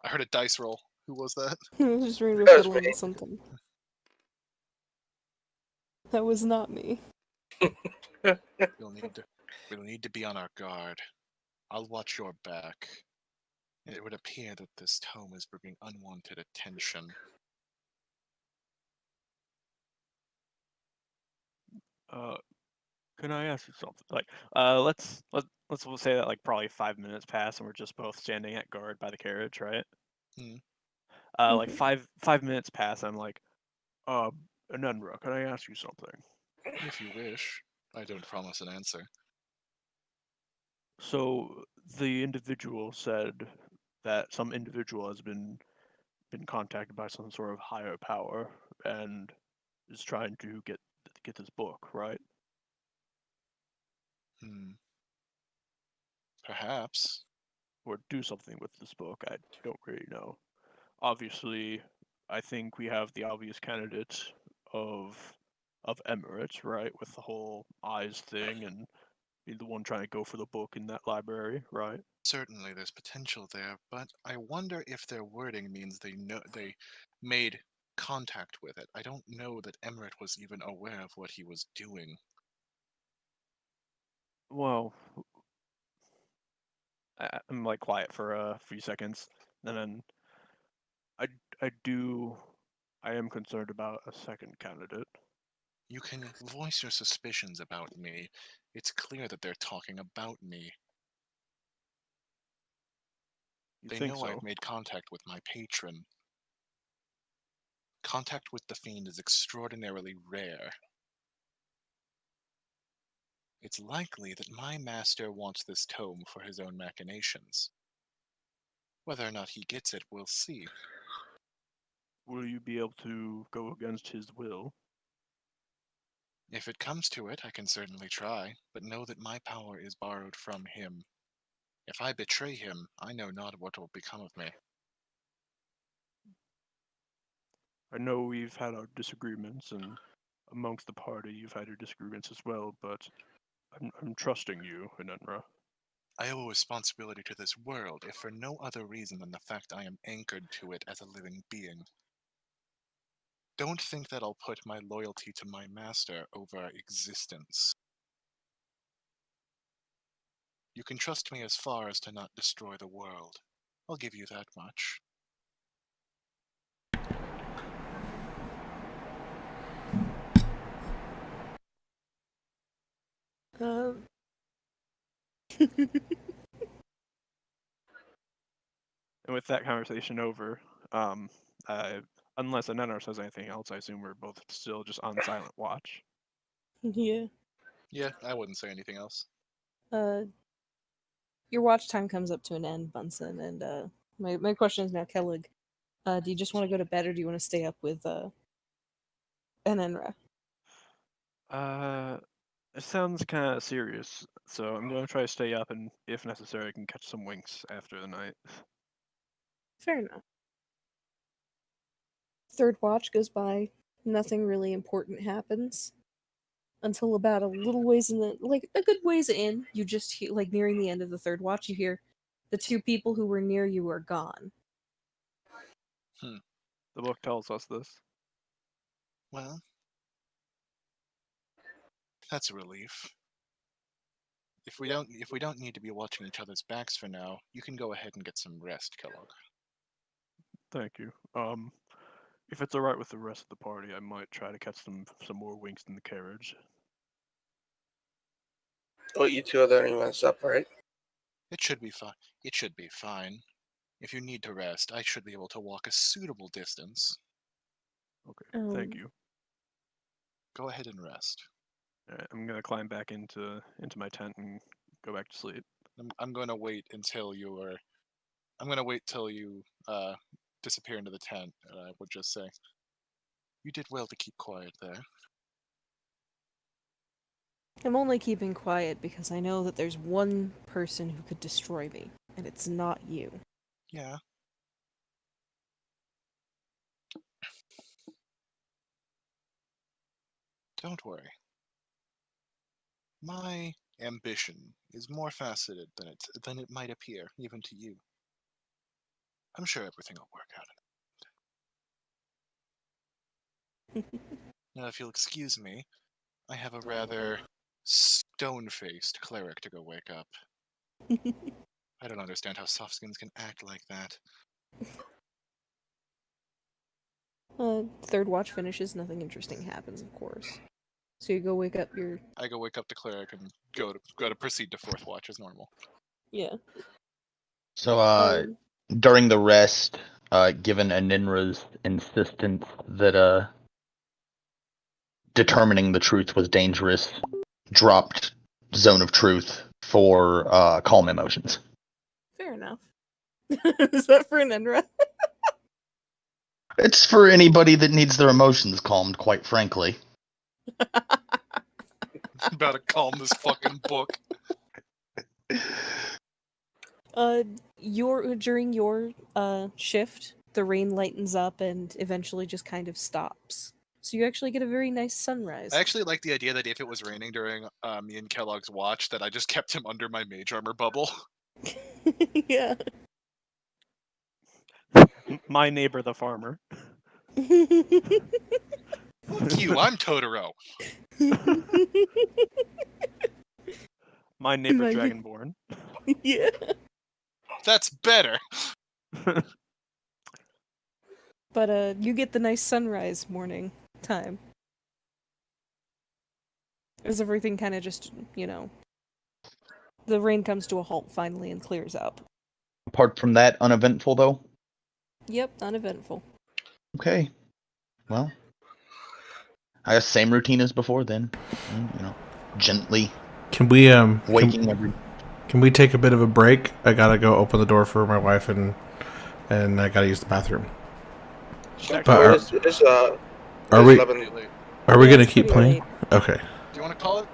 I heard a dice roll. Who was that? I was just ready to That was fiddle me. with something. That was not me. We'll need to be on our guard. I'll watch your back. It would appear that this tome is bringing unwanted attention. Can I ask you something? Let's say that like probably 5 minutes pass and we're just both standing at guard by the carriage, right? Hmm. Like five minutes pass, I'm like, Anendra, can I ask you something? If you wish. I don't promise an answer. So the individual said that some individual has been contacted by some sort of higher power and is trying to get this book, right? Perhaps. Or do something with this book. I don't really know. Obviously, I think we have the obvious candidate of Emirates, right, with the whole eyes thing and be the one trying to go for the book in that library, right? Certainly there's potential there, but I wonder if their wording means they made contact with it. I don't know that Emmerich was even aware of what he was doing. Well, I'm like quiet for a few seconds, and then I am concerned about a second candidate. You can voice your suspicions about me. It's clear that they're talking about me. You They think know so? I've made contact with my patron. Contact with the Fiend is extraordinarily rare. It's likely that my master wants this tome for his own machinations. Whether or not he gets it, we'll see. Will you be able to go against his will? If it comes to it, I can certainly try, but know that my power is borrowed from him. If I betray him, I know not what will become of me. I know we've had our disagreements, and amongst the party you've had your disagreements as well, but I'm trusting you, Anendra. I owe responsibility to this world, if for no other reason than the fact I am anchored to it as a living being. Don't think that I'll put my loyalty to my master over existence. You can trust me as far as to not destroy the world. I'll give you that much. Um. And with that conversation over, unless Anendra says anything else, I assume we're both still just on silent watch. Yeah. Yeah, I wouldn't say anything else. Your watch time comes up to an end, Bunsen, and my question is now, Kellig, do you just want to go to bed or do you want to stay up with Enra? It sounds kind of serious, so I'm gonna try to stay up, and if necessary, I can catch some winks after the night. Fair enough. Third watch goes by, nothing really important happens. Until about a little ways in a good ways in, you just hear, like nearing the end of the third watch, you hear the two people who were near you are gone. The book tells us this. Well, that's a relief. If we don't need to be watching each other's backs for now, you can go ahead and get some rest, Kellogg. Thank you. If it's alright with the rest of the party, I might try to catch some more winks in the carriage. Oh, you two are the only ones up, right? It should be fine. It should be fine. If you need to rest, I should be able to walk a suitable distance. Okay, thank you. Go ahead and rest. Alright, I'm gonna climb back into my tent and go back to sleep. I'm going to wait until you are. I'm going to wait till you disappear into the tent. And I would just say, you did well to keep quiet there. I'm only keeping quiet because I know that there's one person who could destroy me, and it's not you. Yeah. Don't worry. My ambition is more faceted than it might appear, even to you. I'm sure everything will work out. Now, if you'll excuse me, I have a rather stone-faced cleric to go wake up. I don't understand how softskins can act like that. Third watch finishes, nothing interesting happens, of course. So you go wake up your... I go wake up the cleric and go to proceed to fourth watch as normal. Yeah. So, during the rest, given Aninra's insistence that determining the truth was dangerous, dropped Zone of Truth for calm emotions. Fair enough. Is that for Aninra? It's for anybody that needs their emotions calmed, quite frankly. About to calm this fucking book. During your shift, the rain lightens up and eventually just kind of stops. So you actually get a very nice sunrise. I actually like the idea that if it was raining during me and Kellogg's watch, that I just kept him under my mage armor bubble. Yeah. My neighbor, the farmer. Fuck you, I'm Totoro. My neighbor, Dragonborn. Yeah. That's better. But you get the nice sunrise morning time. As everything kind of just, the rain comes to a halt finally and clears up. Apart from that, uneventful though? Yep, uneventful. Okay. Well, I guess same routine as before then. Gently Can we waking every... Can we take a bit of a break? I gotta go open the door for my wife and I gotta use the bathroom. Are we 11. Are we gonna it's keep pretty playing? late. Okay. Do you want to call it?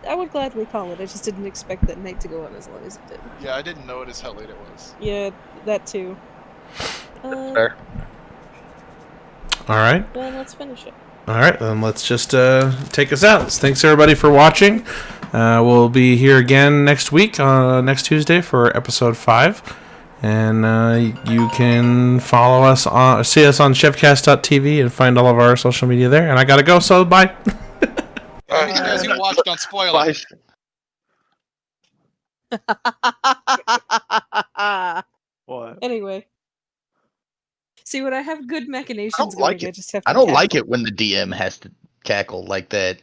I would gladly call it. I just didn't expect that night to go on as long as it did. Yeah, I didn't notice how late it was. Yeah, that too. Fair. All right. Well, let's finish it. All right, then let's just take us out. Thanks everybody for watching. We'll be here again next week, next Tuesday for episode 5. And you can follow us see us on chefcast.tv and find all of our social media there. And I gotta go, so bye. I mean, as you watch, don't spoil it. What? Anyway. See, when I have good I machinations don't going, like it. I just have to I don't cackle. like it when the DM has to cackle like that.